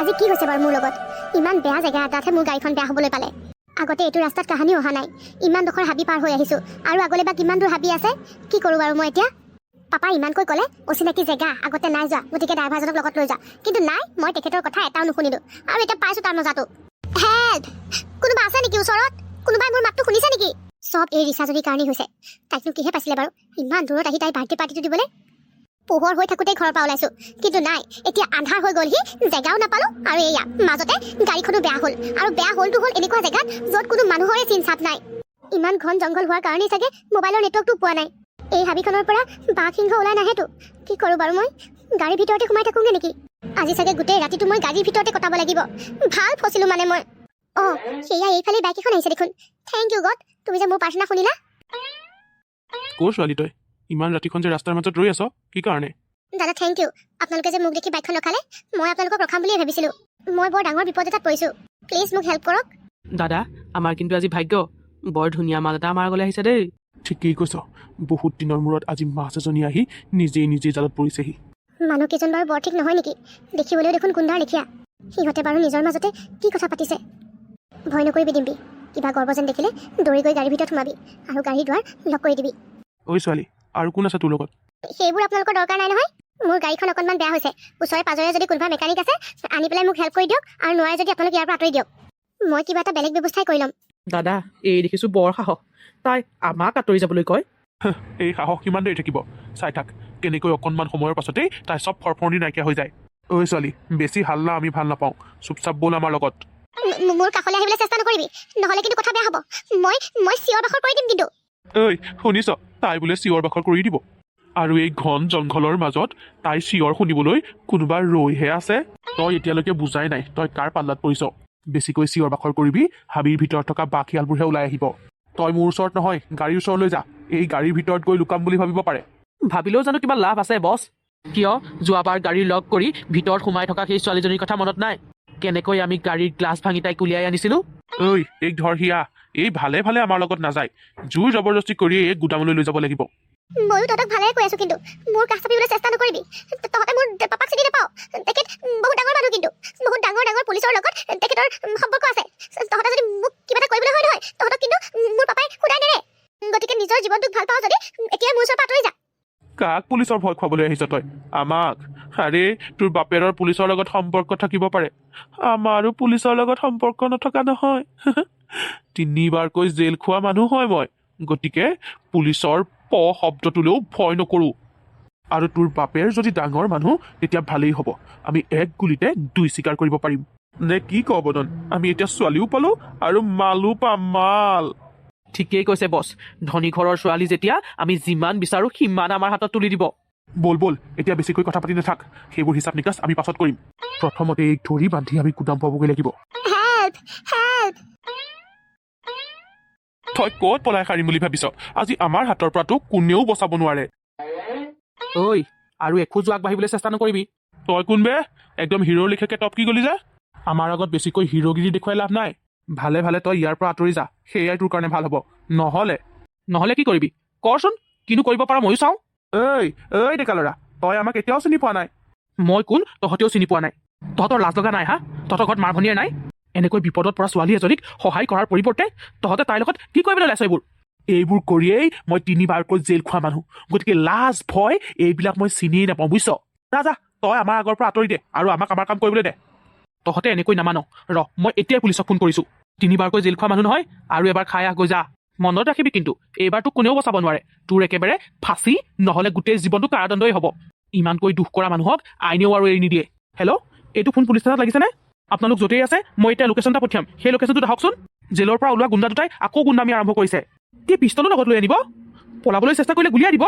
আজি কি হৈছে বাৰু মোৰ লগত? ইমান বেয়া জেগা এটাতহে মোৰ গাড়ীখন বেয়া হ'বলৈ পালে। আগতে এইটো ৰাস্তাত কাহানি অহা নাই, ইমান ডোখৰ হাবি পাৰ হৈ আহিছোঁ, আৰু আগলৈ বা কিমান দূৰ হাবি আছে। কি কৰোঁ বাৰু মই এতিয়া? পাপা ইমানকৈ ক'লে অচিনাকি জেগা আগতে নাই যোৱা, গতিকে ড্ৰাইভাৰজনক লগত লৈ যোৱা। কিন্তু নাই, মই তেখেতৰ কথা এটাও নুশুনিলোঁ, আৰু এতিয়া পাইছোঁ তাৰ মজাটো। হেল্প! কোনোবা আছে নেকি ওচৰত? কোনোবাই মোৰ মাতটো শুনিছে নেকি? চব এই ৰিচাজনীৰ কাৰণেই হৈছে। তাইকনো কিহে পাইছিলে বাৰু ইমান দূৰত আহি তাই বাৰ্থডে পাৰ্টিটো দিবলৈ? পোহৰ হৈ থাকোঁতেই ঘৰৰ পৰা ওলাইছোঁ, কিন্তু নাই, এতিয়া আন্ধাৰ হৈ গ'লহি, জেগাও নাপালোঁ, আৰু এয়া মাজতে গাড়ীখনো বেয়া হ'ল। আৰু বেয়া হ'লতো হ'ল এনেকুৱা জেগাত য'ত কোনো মানুহৰে চিন চাপ নাই। ইমান ঘন জংঘল হোৱাৰ কাৰণেই চাগে মোবাইলৰ নেটৱৰ্কটো পোৱা নাই। এই হাবিখনৰ পৰা বাঘ সিংহ ওলাই নাহেতো। কি কৰোঁ বাৰু মই? গাড়ীৰ ভিতৰতে সোমাই থাকোঁগৈ নেকি? আজি চাগে গোটেই ৰাতিটো মই গাড়ীৰ ভিতৰতে কটাব লাগিব। ভাল ফচিলোঁ মানে মই। অঁ, সেয়া এইফালে বাইক এখন আহিছে দেখোন। থেংক ইউ গড, তুমি যে মোৰ প্ৰাৰ্থনা শুনিলা। ক'ৰ ছোৱালী তই? ইমান ৰাতিখন যে ৰাস্তাৰ মাজত ৰৈ আছ, কি কাৰণে? দাদা থেংক ইউ, আপোনালোকে যে মোক দেখি বাইকখন ৰখালে। মই আপোনালোকক ৰখাম বুলিয়ে ভাবিছিলোঁ। মই বৰ ডাঙৰ বিপদ এটাত পৰিছোঁ, প্লিজ মোক হেল্প কৰক। দাদা, আমাৰ কিন্তু আজি ভাগ্য, বৰ ধুনীয়া মাল এটা আমাৰ আগলৈ আহিছে দেই। ঠিকেই কৈছ, বহুত দিনৰ মূৰত আজি মাছ এজনী আহি নিজেই জালত পৰিছেহি। মানুহকেইজন বাৰু বৰ ঠিক নহয় নেকি? দেখিবলৈও দেখোন গুণ্ডাৰ লেখীয়া। সিহঁতে বাৰু নিজৰ মাজতে কি কথা পাতিছে? ভয় নকৰিবি ডিম্পি, কিবা গৰ্ব যেন দেখিলে দৌৰি গৈ গাড়ীৰ ভিতৰত সোমাবি, আৰু গাড়ীৰ দুৱাৰ লক কৰি দিবি। ঐ ছোৱালী, আৰু কোন আছে তোৰ লগত? সেইবোৰ আপোনালোকৰ দৰকাৰ নাই নহয়। মোৰ গাড়ীখন অকণমান বেয়া হৈছে, ওচৰে পাজৰে যদি কোনোবা মেকানিক আছে আনি পেলাই মোক হেল্প কৰি দিয়ক, আৰু নোৱাৰে যদি আপোনালোকে ইয়াৰ পৰা আঁতৰি দিয়ক। মই কিবা এটা বেলেগ ব্যৱস্থাই কৰি ল'ম। দাদা, এই দেখিছোঁ বৰ সাহস, তাই আমাক আঁতৰি যাবলৈ কয়। এই সাহস কিমান দেৰি থাকিব? চাই থাক কেনেকৈ অকণমান সময়ৰ পাছতেই তাই চব ফৰফৰণি নাইকিয়া হৈ যায়। ঐ ছোৱালী, বেছি হাল্লা আমি ভাল নাপাওঁ, চুপচাপ ব'ল আমাৰ লগত। মোৰ কাষলৈ আহিবলৈ চেষ্টা নকৰিবি, নহ'লে কিন্তু কথা বেয়া হ'ব। মই চিঞৰ বাখৰ কৰি দিম কিন্তু। ঐ শুনিছ, তাই বোলে চিঞৰ বাখৰ কৰি দিব, আৰু এই ঘন জংঘলৰ মাজত তাই চিঞৰ শুনিবলৈ কোনোবা ৰৈহে আছে। তই এতিয়ালৈকে বুজাই নাই তই কাৰ পাল্লাত পৰিছ। বেছিকৈ চিঞৰ বাখৰ কৰিবি, হাবিৰ ভিতৰত থকা বাঘ শিয়ালবোৰহে ওলাই আহিব। তই মোৰ ওচৰত নহয়, গাড়ীৰ ওচৰলৈ যা। এই গাড়ীৰ ভিতৰত গৈ লুকাম বুলি ভাবিব পাৰে। ভাবিলেও জানো কিবা লাভ আছে বছ? কিয় যোৱাবাৰ গাড়ী লক কৰি ভিতৰত সোমাই থকা সেই ছোৱালীজনীৰ কথা মনত নাই? কেনেকৈ আমি গাড়ীৰ গ্লাছ ভাঙি তাইক উলিয়াই আনিছিলোঁ? ঐ এই ধৰ হিয়া, এই ভালে ভালে আমাৰ লগত নাযায়, জোৰ জবৰদস্তি কৰি এই গুদামলৈ লৈ যাব লাগিব। ময়ো তহঁতক ভালেই কৈ আছোঁ, কিন্তু মোৰ কাষ চাপিবলৈ চেষ্টা নকৰিবি। তহঁতে মোৰ পাপাক চিনি নাপাওঁ, তেখেত বহুত ডাঙৰ মানুহ, কিন্তু বহুত ডাঙৰ পুলিচৰ লগত তেখেতৰ সম্পৰ্ক আছে। তহঁতে যদি মোক কিবা এটা কৰিবলৈ হয় নহয়, তহঁতক কিন্তু মোৰ পাপাই সুধাই নেৰে। গতিকে নিজৰ জীৱনটোক ভাল পাওঁ যদি এতিয়া মোৰ ওচৰৰ পৰা আঁতৰি যা। কাক পুলিচৰ ভয় খুৱাবলৈ আহিছ তই? আমাক? আৰে তোৰ বাপেৰৰ পুলিচৰ লগত সম্পৰ্ক থাকিব পাৰে, আমাৰো পুলিচৰ লগত সম্পৰ্ক নথকা নহয়। 3বাৰকৈ জেল খোৱা মানুহ হয় মই, গতিকে পুলিচৰ প শব্দটোলৈও ভয় নকৰোঁ। আৰু তোৰ বাপেৰ যদি ডাঙৰ মানুহ তেতিয়া ভালেই হ'ব, আমি এক গুলিতে 2 চিকাৰ কৰিব পাৰিম। নে কি ক বদন? আমি এতিয়া ছোৱালীও পালোঁ আৰু মালো পাম, মাল। ঠিকেই কৈছে বছ, ধনী ঘৰৰ ছোৱালী যেতিয়া আমি যিমান বিচাৰোঁ সিমান আমাৰ হাতত তুলি দিব। ব'ল ব'ল, এতিয়া বেছিকৈ কথা পাতি নাথাক, সেইবোৰ হিচাপ নিকাচ আমি পাছত কৰিম। প্ৰথমতে এই ধৰি বান্ধি আমি গুদাম পাবগৈ লাগিব। Help help. তই ক'ত পলাই সাৰিম বুলি ভাবিছ? আজি আমাৰ হাতৰ পৰাতো কোনেও বচাব নোৱাৰে। ঐ, আৰু এখোজ আগবাঢ়িবলৈ চেষ্টা নকৰিবি। তই কোন বে? একদম হিৰোৰ লেখীয়াকৈ টপকি গলি যে। আমাৰ আগত বেছিকৈ হিৰোগিৰি দেখুৱাই লাভ নাই। ভালে ভালে তই ইয়াৰ পৰা আঁতৰি যা, সেয়াই তোৰ কাৰণে ভাল হ'ব। নহ'লে কি কৰিবি কৰচোন, কিনো কৰিব পাৰ ময়ো চাওঁ। ঐ ডেকা ল'ৰা, তই আমাক এতিয়াও চিনি পোৱা নাই। মই কোন তহঁতেও চিনি পোৱা নাই? তহঁতৰ লাজ লগা নাই হা? তহঁতৰ ঘৰত মাৰ ভনীয়ে নাই? এনেকৈ বিপদত পৰা ছোৱালী এজনীক সহায় কৰাৰ পৰিৱৰ্তে তহঁতে তাইৰ লগত কি কৰিবলৈ ওলাইছ? এইবোৰ কৰিয়েই মই 3বাৰকৈ জেল খোৱা মানুহ, গতিকে লাজ ভয় এইবিলাক মই চিনিয়েই নাপাওঁ, বুজিছ? যা তই আমাৰ আগৰ পৰা আঁতৰি দে আৰু আমাক আমাৰ কাম কৰিবলৈ দে। তহঁতে এনেকৈ নামান, মই এতিয়াই পুলিচক ফোন কৰিছোঁ। 3বাৰকৈ জেল খোৱা মানুহ নহয়, আৰু এবাৰ খাই আহগৈ যা। মনত ৰাখিবি কিন্তু এইবাৰ তোক কোনেও বচাব নোৱাৰে, তোৰ একেবাৰে ফাঁচি নহ'লে গোটেই জীৱনটো কাৰাদণ্ডই হ'ব। ইমানকৈ দুখ কৰা মানুহক আইনেও আৰু এৰি নিদিয়ে। হেল্ল', এইটো ফোন পুলিচ থানাত লাগিছেনে? আপোনালোক য'তেই আছে মই এতিয়া লোকেশ্যন এটা পঠিয়াম, সেই লোকেশ্যনটোত আহকচোন। জেলৰ পৰা ওলোৱা গুণ্ডা দুটাই আকৌ গুণ্ডামি আৰম্ভ কৰিছে। কি পিষ্টলো লগত লৈ আনিব? পলাবলৈ চেষ্টা কৰিলে গুলিয়াই দিব।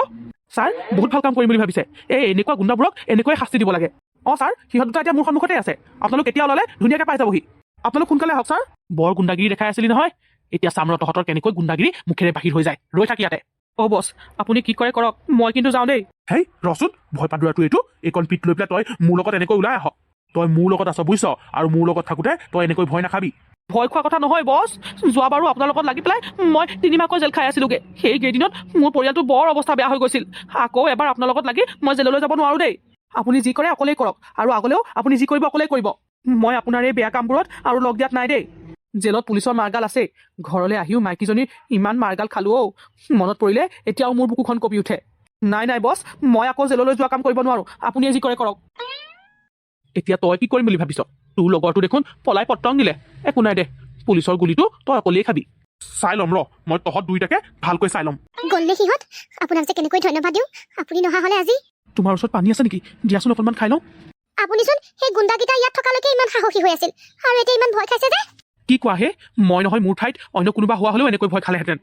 ছাৰ বহুত ভাল কাম কৰিম বুলি ভাবিছে, এনেকুৱা গুণ্ডাবোৰক এনেকুৱাই শাস্তি দিব লাগে। অঁ ছাৰ, সিহঁত দুটা এতিয়া মোৰ সন্মুখতে আছে, আপোনালোক এতিয়া ওলালে ধুনীয়াকৈ পাই যাবহি। আপোনালোক সোনকালে আহক ছাৰ। বৰ গুণ্ডাগিৰি দেখাই আছিলি নহয়, এতিয়া চামৰ তহঁতৰ কেনেকৈ গুণ্ডাগিৰি মুখেৰে বাহিৰ হৈ যায়। ৰৈ থাক ইয়াতে। অ' বছ, আপুনি কি কৰে কৰক, মই কিন্তু যাওঁ দেই। হেই ৰচোন, ভয় পাদুৰাটো এইটো, এইকণ পিঠ লৈ পেলাই তই মোৰ লগত এনেকৈ ওলাই আহ। তই মোৰ লগত আছ বুজিছ, আৰু মোৰ লগত থাকোঁতে তই এনেকৈ ভয় নাখাবি। ভয় খোৱা কথা নহয় বছ, যোৱাবাৰো আপোনাৰ লগত লাগি পেলাই মই 3মাহকৈ জেল খাই আছিলোঁগৈ। সেই কেইদিনত মোৰ পৰিয়ালটো বৰ অৱস্থা বেয়া হৈ গৈছিল। আকৌ এবাৰ আপোনাৰ লগত লাগি মই জেললৈ যাব নোৱাৰোঁ দেই। আপুনি যি কৰে অকলেই কৰক, আৰু আগলৈও আপুনি যি কৰিব অকলেই কৰিব। মই আপোনাৰ এই বেয়া কামবোৰত আৰু লগ দিয়াত নাই দেই। জেলত পুলিচৰ মাৰগাল আছে, ঘৰলৈ আহিও মাইকীজনীৰ ইমান মাৰগাল খালো অ'। মনত পৰিলে এতিয়াও মোৰ বুকুখন কঁপি উঠে। নাই নাই বছ, মই আকৌ জেললৈ যোৱা কাম কৰিব নোৱাৰো, আপুনি যি কৰে কৰক। এতিয়া তই কি কৰিম বুলি ভাবিছ? তোৰ লগৰটো দেখোন পলাই পত্ৰং দিলে। একো নাই দে, পুলিচৰ গুলীটো তই অকলেই খাবি। চাই ল'ম ৰ, মই তহঁত দুইটাকে ভালকৈ চাই ল'ম। গ'লনে সিহঁত? আপোনাক যে কেনেকৈ ধন্যবাদ দিওঁ, আপুনি নহা হ'লে আজি। তোমাৰ ওচৰত পানী আছে নেকি? দিয়াচোন অকণমান খাই লওঁ। আপুনিচোন সেই গুণ্ডাকেইটা ইয়াত থকালৈকে ইমান সাহসী হৈ আছিল, আৰু এতিয়া ইমান ভয় খাইছে যে। কি কোৱা হে? মই নহয় মোৰ ঠাইত অন্য কোনোবা হোৱা হ'লেও এনেকৈ ভয় খালেহেঁতেন।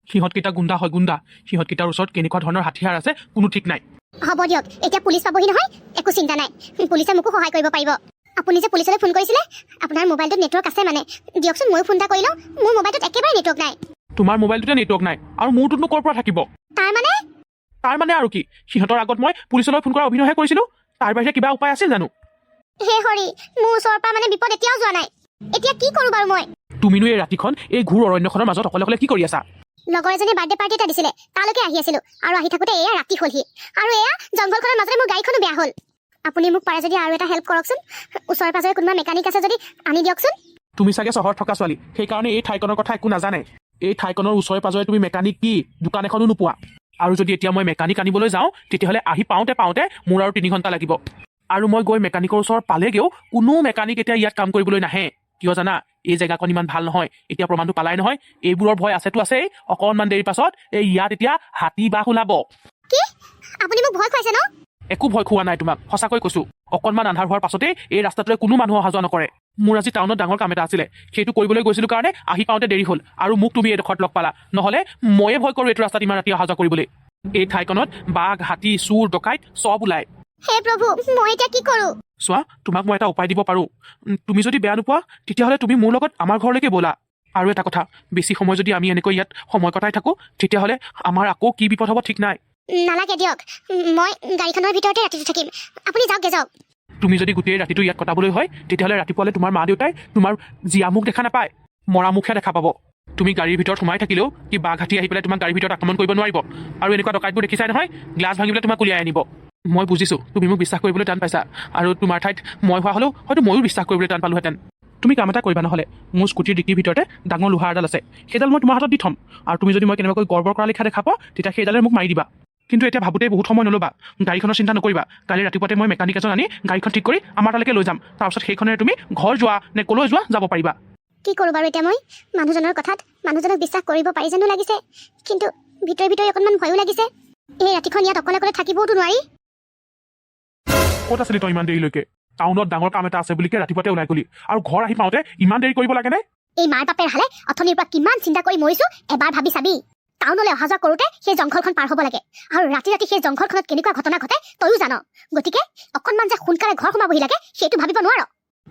সিহঁতকেইটা গুণ্ডা হয় গুণ্ডা, সিহঁতকেইটাৰ ওচৰত কেনেকুৱা ধৰণৰ হাথিয়াৰ আছে কোনো ঠিক নাই। হ'ব দিয়ক, এতিয়া পুলিচ পাবহি নহয়, একো চিন্তা নাই, পুলিচে মোকো সহায় কৰিব পাৰিব। আপুনি যে পুলিচলৈ ফোন কৰিছিলে, আপোনাৰ মোবাইলটোত নেটৱৰ্ক আছে মানে, দিয়কচোন ময়ো ফোন এটা কৰি লওঁ। মোৰ মোবাইলটোত একেবাৰে নেটৱৰ্ক নাই। তোমাৰ মোবাইলটোতে নেটৱৰ্ক নাই আৰু মোৰটোতনো ক'ৰ পৰা থাকিব? তাৰ মানে আৰু কি, সিহঁতৰ আগত মই পুলিচলৈ ফোন কৰা অভিনয়হে কৰিছিলোঁ, তাৰ বাহিৰে কিবা উপায় আছিল জানো? হে হৰি, মোৰ ওচৰৰ পৰা মানে বিপদ এতিয়াও যোৱা নাই। এতিয়া কি কৰোঁ বাৰু মই? তুমিনো এই ৰাতিখন এই ঘূৰ অৰণ্যখনৰ মাজত অকলে অকলে কি কৰি আছা? লগৰ এজনীয়ে বাৰ্থডে পাৰ্টি এটা দিছিলে, তালৈকে আহি আছিলোঁ, আৰু আহি থাকোঁতে এয়া ৰাতি হ'লহি, আৰু এয়া জংঘলখনৰ মাজতে মোৰ গাড়ীখনো বেয়া হ'ল। আপুনি মোক পাৰে যদি আৰু এটা হেল্প কৰকচোন, ওচৰে পাজৰে কোনোবা মেকানিক আছে যদি আনি দিয়কচোন। তুমি চাগে চহৰত থকা ছোৱালী, সেইকাৰণে এই ঠাইকণৰ কথা একো নাজানে। এই ঠাইকণৰ ওচৰে পাজৰে তুমি মেকানিক কি দোকান এখনো নোপোৱা। আৰু যদি এতিয়া মই মেকানিক আনিবলৈ যাওঁ, তেতিয়াহ'লে আহি পাওঁতে পাওঁতে মোৰ আৰু 3 ঘণ্টা লাগিব। আৰু মই গৈ মেকানিকৰ ওচৰত পালেগেও কোনো মেকানিক এতিয়া ইয়াত কাম কৰিবলৈ নাহে। কিয় জানা? এই জেগাখন ইমান ভাল নহয়। এতিয়া প্ৰমাণটো পালাই নহয়, এইবোৰৰ ভয় আছেতো আছেই। অকণমান দেৰি পাছত এই ইয়াত এতিয়া হাতী বাঘ ওলাব। কি? আপুনি মোক ভয় খুৱাইছে ন? একো ভয় খোৱা নাই তোমাক, সঁচাকৈ কৈছোঁ। অকণমান আন্ধাৰ হোৱাৰ পাছতেই এই ৰাস্তাটোলৈ কোনো মানুহ অহা যোৱা নকৰে। মোৰ আজি টাউনত ডাঙৰ কাম এটা আছিলে, সেইটো কৰিবলৈ গৈছিলোঁ কাৰণে আহি পাওঁতে দেৰি হ'ল, আৰু মোক তুমি এইডোখৰত লগ পালা। নহ'লে ময়ে ভয় কৰোঁ এইটো ৰাস্তাত ইমান ৰাতি অহা যোৱা কৰিবলৈ। এই ঠাইকণত বাঘ, হাতী, চোৰ, ডকাইত চব ওলায়। হে প্ৰভু, মই এতিয়া কি কৰোঁ? চোৱা, তোমাক মই এটা উপায় দিব পাৰোঁ। তুমি যদি বেয়া নোপোৱা, তেতিয়াহ'লে তুমি মোৰ লগত আমাৰ ঘৰলৈকে ব'লা। আৰু এটা কথা, বেছি সময় যদি আমি এনেকৈ ইয়াত সময় কটাই থাকোঁ, তেতিয়াহ'লে আমাৰ আকৌ কি বিপদ হ'ব ঠিক নাই। নালাগে দিয়ক, মই গাড়ীখনৰ ভিতৰতে ৰাতিটো থাকিম, আপুনি যাওকগে যাওক। তুমি যদি গোটেই ৰাতিটো ইয়াত কটাবলৈ হয়, তেতিয়াহ'লে ৰাতিপুৱালে তোমাৰ মা দেউতাই তোমাৰ জীয়া মুখ দেখা নাপায়, মৰা মুখহে দেখা পাব। তুমি গাড়ীৰ ভিতৰত সোমাই থাকিলেও কি বাঘ হাতী আহি পেলাই তোমাক গাড়ীৰ ভিতৰত আক্ৰমণ কৰিব নোৱাৰিব। আৰু এনেকুৱা ডকাইতবোৰ দেখিছাই নহয়, গ্লাছ ভাঙি পেলাই তোমাক উলিয়াই আনিব। মই বুজিছোঁ তুমি মোক বিশ্বাস কৰিবলৈ টান পাইছা, আৰু তোমাৰ ঠাইত মই হোৱা হ'লেও হয়তো ময়ো বিশ্বাস কৰিবলৈ টান পালোহেঁতেন। তুমি কাম এটা কৰিবা নহ'লে, মোৰ স্কুটিৰ ডিক্কিৰ ভিতৰতে ডাঙৰ লোহাৰ এডাল আছে, সেইডাল মই তোমাৰ হাতত দি থ'ম। আৰু তুমি যদি মই কেনেবাকৈ গৰ্বৰ কৰা লিখা দেখা পাওঁ, তেতিয়া সেইডালে মোক মাৰি দিবা। কিন্তু এতিয়া ভাবোঁতেই বহুত সময় নল'বা, গাড়ীখনৰ চিন্তা নকৰিবা। কালি ৰাতিপুৱাতে মই মেকানিক এজন আনি গাড়ীখন ঠিক কৰি আমাৰ তালৈকে লৈ যাম। তাৰপিছত সেইখনেৰে তুমি ঘৰ যোৱা নে ক'লৈ যোৱা যাব পাৰিবা। কি কৰোঁ বাৰু এতিয়া মই? মানুহজনৰ কথাত মানুহজনক বিশ্বাস কৰিব পাৰি যেনো লাগিছে, কিন্তু ভিতৰে ভিতৰে অকণমান ভয়ো লাগিছে। এই ৰাতিখন ইয়াত অকলে অকলে থাকিবওতো নোৱাৰি। ক'ত আছিলি তই ইমান দেৰিলৈকে? টাউনত ডাঙৰ কাম এটা আছে বুলিকে ৰাতিপুৱাতে ওলাই গলি, আৰু ঘৰ আহি পাওঁতে ইমান দেৰি কৰিব লাগেনে? এই মাৰ বাপেৰ হালে অথনিৰ পৰা কিমান চিন্তা কৰি মৰিছো, এবাৰ ভাবি চাবি। টাউনলৈ অহা যোৱা কৰোঁতে সেই জংঘলখন পাৰ হ'ব লাগে, আৰু ৰাতি ৰাতি সেই জংঘলখনত কেনেকুৱা ঘটনা ঘটে তয়ো জান। গতিকে অকণমান যে সোনকালে ঘৰ সোমাবহি লাগে সেইটো ভাবিব নোৱাৰ।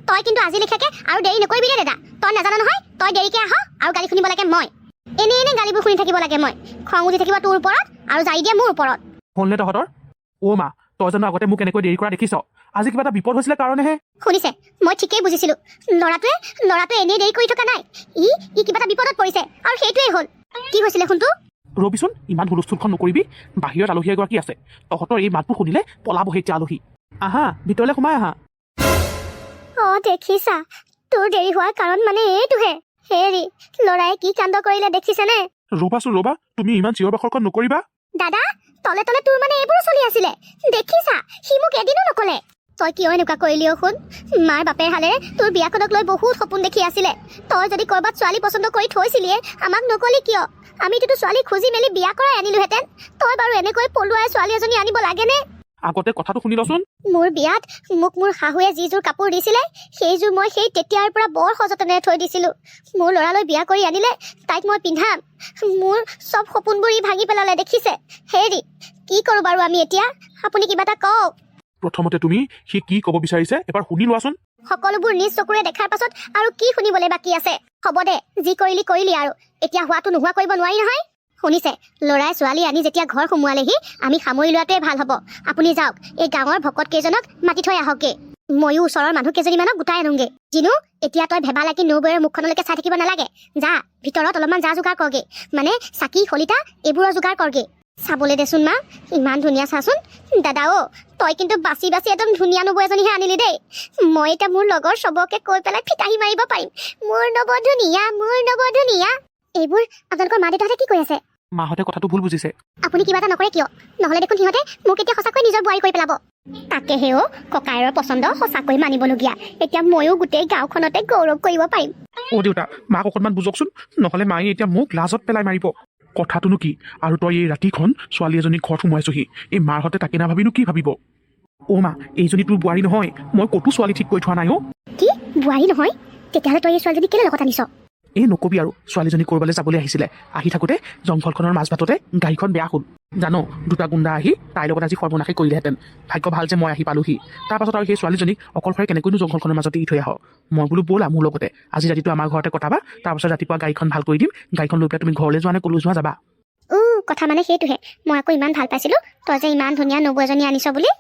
তই কিন্তু আজি লেখাকে আৰু দেৰি নকৰিবি দে দাদা। তই নাজানো নহয়, তই দেৰিকে আহ আৰু গালি শুনিব লাগে মই। এনেই গালিবোৰ শুনি থাকিব লাগে মই। খং উঠি থাকিব তোৰ ওপৰত আৰু জাৰি দিয়ে মোৰ ওপৰত। হ'লনে তহঁতৰ? অ' মা, তই জানো আগতে মোক এনেকৈ দেৰি কৰা দেখিছ? আজি কিবা এটা বিপদ হৈছিলে কাৰণেহে। শুনিছে, মই ঠিকেই বুজিছিলোঁ। ল'ৰাটোৱে এনেই দেৰি কৰি থকা নাই, ই কিবা এটা বিপদত পৰিছে, আৰু সেইটোৱেই হ'ল। কি হৈছিলে শুনটো? ৰবিচোন, ইমান হুলস্থুলখন নকৰিবি। বাহিৰত আলহী এগৰাকী আছে, তহঁতৰ এই মাতবোৰ শুনিলে পলাবহে এতিয়া আলহী। আহা, ভিতৰলৈ সোমাই আহা। দেখিছা, তোৰ দেৰি হোৱাৰ কাৰণ মানে এইটোহে। হেৰি, ল'ৰাই কি কাণ্ড কৰিলে দেখিছেনে? ৰ'বাচোন ৰ'বা, তুমি ইমান চিঞৰ বাখৰখন নকৰিবা। দাদা, তলে তলে তোৰ মানে এইবোৰো চলি আছিলে। দেখিছা, সি মোক এদিনো নকলে। তই কিয় এনেকুৱা কৰিলি শুন? মাৰ বাপেৰ হালেৰে তোৰ বিয়াখনক লৈ বহুত সপোন দেখি আছিলে। তই যদি ক'ৰবাত ছোৱালী পচন্দ কৰি থৈছিলিয়ে, আমাক নকলি কিয়? আমিতো ছোৱালী খুজি মেলি বিয়া কৰাই আনিলোহেঁতেন। তই বাৰু এনেকৈ পলুৱাই ছোৱালী এজনী আনিব লাগেনে? আগতে কথাটো শুনি লচোন। মোৰ বিয়াত মোক মোৰ শাহুৱে যিযোৰ কাপোৰ দিছিলে, সেইযোৰ মই সেই তেতিয়াৰ পৰা বৰ সযতনেৰে থৈ দিছিলোঁ। মোৰ ল'ৰালৈ বিয়া কৰি আনিলে তাইক মই পিন্ধাম। মোৰ চব সপোনবোৰ ই ভাঙি পেলালে দেখিছে। হেৰি, কি কৰোঁ বাৰু আমি এতিয়া? আপুনি কিবা এটা কওক। প্ৰথমতে তুমি সি কি ক'ব বিচাৰিছে এবাৰ শুনি লোৱাচোন। সকলোবোৰ নিজ চকুৰে দেখাৰ পাছত আৰু কি শুনিবলৈ বাকী আছে? হ'ব দে, যি কৰিলি আৰু। এতিয়া হোৱাটো নোহোৱা কৰিব নোৱাৰি নহয়। শুনিছে, ল'ৰাই ছোৱালী আনি যেতিয়া ঘৰ সোমোৱালেহি, আমি সামৰি লোৱাটোৱে ভাল হ'ব। আপুনি যাওক, এই গাঁৱৰ ভকত কেইজনক মাতি থৈ আহকগে। ময়ো ওচৰৰ মানুহ কেইজনীমানক গোটাই আনোগে। জিনু, এতিয়া তই ভেবা লাগি নবৌৰ মুখখনলৈকে চাই থাকিব নালাগে। যা, ভিতৰত অলপমান যা যোগাৰ কৰগে, মানে চাকি শলিতা এইবোৰৰ যোগাৰ কৰগে। চাবলৈ দেচোন মা, ইমান ধুনীয়া চাচোন। দাদা তই কিন্তু বাচি বাচি একদম ধুনীয়া নবৌ এজনীহে আনিলি দেই। মই এতিয়া মোৰ লগৰ চবকে কৈ পেলাই ফিতাহি মাৰিব পাৰিম, মোৰ নব ধুনীয়া, মোৰ নব ধুনীয়া। এইবোৰ আপোনালোকৰ মা দেউতাহঁতে কি কৈ আছে? মাহঁতে কথাটো ভুল বুজিছে। আপুনি কিবা এটা নকৰে কিয়? নহ'লে দেখোন সিহঁতে মোক এতিয়া সঁচাকৈ নিজৰ বোৱাৰী কৰি পেলাব। তাকেহে ককাইৰৰ পচন্দ সঁচাকৈ মানিবলগীয়া। এতিয়া ময়ো গোটেই গাঁওখনতে গৌৰৱ কৰিব পাৰিম। দেউতা, মাক অকণমান বুজকচোন, নহ'লে মায়ে এতিয়া মোক লাজত পেলাই মাৰিব। কথাটোনো কি? আৰু তই এই ৰাতিখন ছোৱালী এজনীক ঘৰত সোমোৱাইছহি, এই মাহঁতে তাকে নাভাবিনো কি ভাবিব? মা, এইজনী তোৰ বোৱাৰী নহয়। মই ক'তো ছোৱালী ঠিক কৰি থোৱা নাই। কি বোৱাৰী নহয়? তেতিয়াহ'লে তই এই ছোৱালীজনী কেলৈ লগত আনিছ? নকবি আৰু, ছোৱালীজনী ক'ৰবালৈ যাবলৈ আহিছিলে। আহি থাকোঁতে জংঘলখনৰ মাজবাটতে গাড়ীখন বেয়া হ'ল। জানো, দুটা গুণ্ডা আহি তাইৰ লগত আজি সৰ্বনাশে কৰিলেহেঁতেন। ভাগ্য ভাল যে মই আহি পালোহি। তাৰপাছত আৰু সেই ছোৱালীজনীক অকলশৰে কেনেকৈনো জংঘলখনৰ মাজতে এৰি থৈ আহ? মই বোলো ব'লা মোৰ লগতে, আজি ৰাতিটো আমাৰ ঘৰতে কটাবা। তাৰপাছত ৰাতিপুৱা গাড়ীখন ভাল কৰি দিম। গাড়ীখন লৈ পেলাই তুমি ঘৰলৈ যোৱা নে ক'লৈ যোৱা যাবা? কথা মানে সেইটোহে, মই আকৌ ইমান ভাল পাইছিলোঁ তই যে ইমান ধুনীয়া নবৌ এজনী আনিছ বুলি।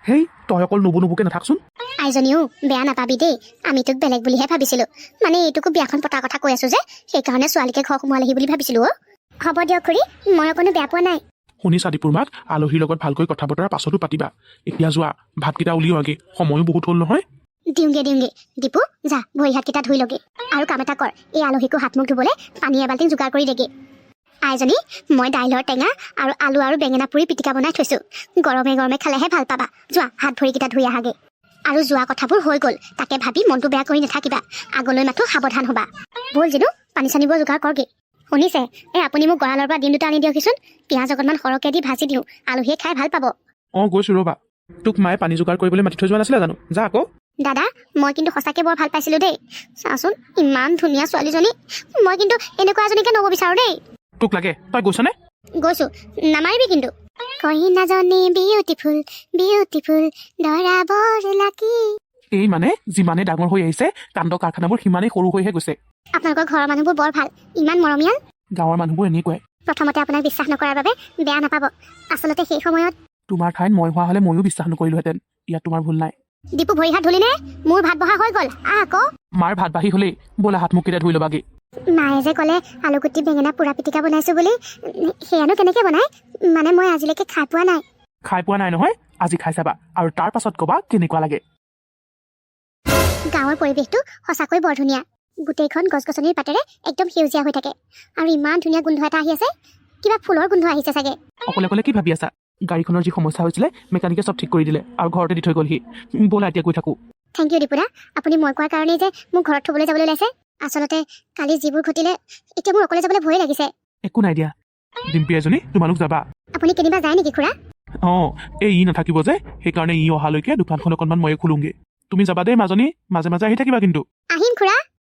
হেই, তই অকল নুবুকে নাথাকচোন। আইজনীও বেয়া নাপাবি দেই, আমি তোক বেলেগ বুলিহে ভাবিছিলোঁ। মানে এইটোকো বিয়াখন পতাৰ কথা কৈ আছো যে, সেইকাৰণে ছোৱালীকে ঘৰ সোমোৱালেহি বুলি ভাবিছিলোঁ। হ'ব দিয়ক খুৰী, মই অকণো বেয়া পোৱা নাই। শুনিছা দীপুৰ মাক, আলহীৰ লগত ভালকৈ কথা বতৰা পাছতো পাতিবা। এতিয়া যোৱা, ভাতকেইটা উলিওৱাগে, সময়ো বহুত হ'ল নহয়। দিওঁগে দীপু, যা ভৰি হাতকেইটা ধুই লগে। আৰু কাম এটা কৰ, এই আলহীকো হাত মুখ ধুবলৈ পানী এবাল্টিং যোগাৰ কৰি দেগে। আইজনী, মই দাইলৰ টেঙা আৰু আলু আৰু বেঙেনা পুৰি পিটিকা বনাই থৈছোঁ। গৰমে গৰমে খালেহে ভাল পাবা। যোৱা, হাত ভৰিকেইটা ধুই আহাগে। আৰু যোৱা কথাবোৰ হৈ গ'ল, তাকে ভাবি মনটো বেয়া কৰি নাথাকিবা। আগলৈ মাথো সাৱধান হ'বা। ব'ল জিনু, পানী চানিবোৰ যোগাৰ কৰগে। শুনিছে, আপুনি মোক গঁৰালৰ পৰা ডিম দুটা আনি দিয়কচোন। পিঁয়াজ অকণমান সৰহকৈ দি ভাজি দিওঁ, আলহীয়ে খাই ভাল পাব। গৈছোঁ ৰ'বা। তোক মায়ে পানী যোগাৰ কৰিবলৈ মাতি থৈ যোৱা নাছিলে জানো? যা আকৌ। দাদা, মই কিন্তু সঁচাকৈ বৰ ভাল পাইছিলোঁ দেই। চাচোন, ইমান ধুনীয়া ছোৱালীজনী। মই কিন্তু এনেকুৱা এজনীকে নব বিচাৰোঁ দেই। তোক লাগে, তই গৈছনে? গৈছোঁ, নামাৰিবি কিন্তু। কইনাজনী বিউটিফুল, বিউটিফুল, দৰা বৰ লাকি। এই মানে যিমানে ডাঙৰ হৈ আহিছে, কাণ্ড কাৰখানাবোৰ সিমানেই সৰু হৈহে গৈছে। আপোনালোকৰ ঘৰৰ মানুহবোৰ বৰ ভাল, ইমান মৰমীয়াল। গাঁৱৰ মানুহবোৰ এনেকুৱাই। প্ৰথমতে আপোনাক বিশ্বাস নকৰাৰ বাবে বেয়া নাপাব। আচলতে সেই সময়ত তোমাৰ ঠাইত মই হোৱা হ'লে ময়ো বিশ্বাস নকৰিলোহেঁতেন। ইয়াত তোমাৰ ভুল নাই। দীপু, ভৰি হাত ধুলিনে? মোৰ ভাত বহা হৈ গ'ল, আকৌ। মাৰ ভাত বাঢ়ি হ'লেই, ব'লা হাত মুখকেইটা ধুই ল'বাগে। মায়ে যে ক'লে আলুগুটি বেঙেনা পোৰা পিটিকা বনাইছোঁ বুলি, সেয়ানো কেনেকৈ বনাই? মানে মই আজিলৈকে খাই পোৱা নাই। খাই পোৱা নাই নহয়? আজি খাই চাবা, আৰু তাৰ পাছত ক'বা কেনেকুৱা লাগে। গাঁৱৰ পৰিৱেশটো সঁচাকৈ বৰ ধুনীয়া। গোটেইখন গছ গছনিৰ পাতেৰে একদম সেউজীয়া হৈ থাকে। আৰু ইমান ধুনীয়া গোন্ধ এটা আহি আছে, কিবা ফুলৰ গোন্ধ আহিছে চাগে। অকলে অকলে কি ভাবি আছা? গাড়ীখনৰ যি সমস্যা হৈছিলে মেকানিকে চব ঠিক কৰি দিলে, আৰু ঘৰতে দি থৈ গ'লহি। ব'লা এতিয়া গৈ থাকোঁ। থেংক ইউ দীপুদা, আপুনি মই কোৱাৰ কাৰণেই যে মোক ঘৰত থ'বলৈ যাবলৈ ওলাইছে। আচলতে কালি যিবোৰ ঘটিলে, এতিয়া মোৰ অকলে যাবলৈ ভয়ে লাগিছে। একো নাই দিয়া। ডিম্পী এজনী, তোমালোক যাবা? আপুনি কেনিবা যায় নেকি খুৰা? ই নাথাকিব যে, সেইকাৰণে ই অহালৈকে দোকানখন অকণমান ময়ে খোলোংগে। তুমি যাবা দেই মাজনী, মাজে মাজে আহি থাকিবা কিন্তু। আহিম খুৰা।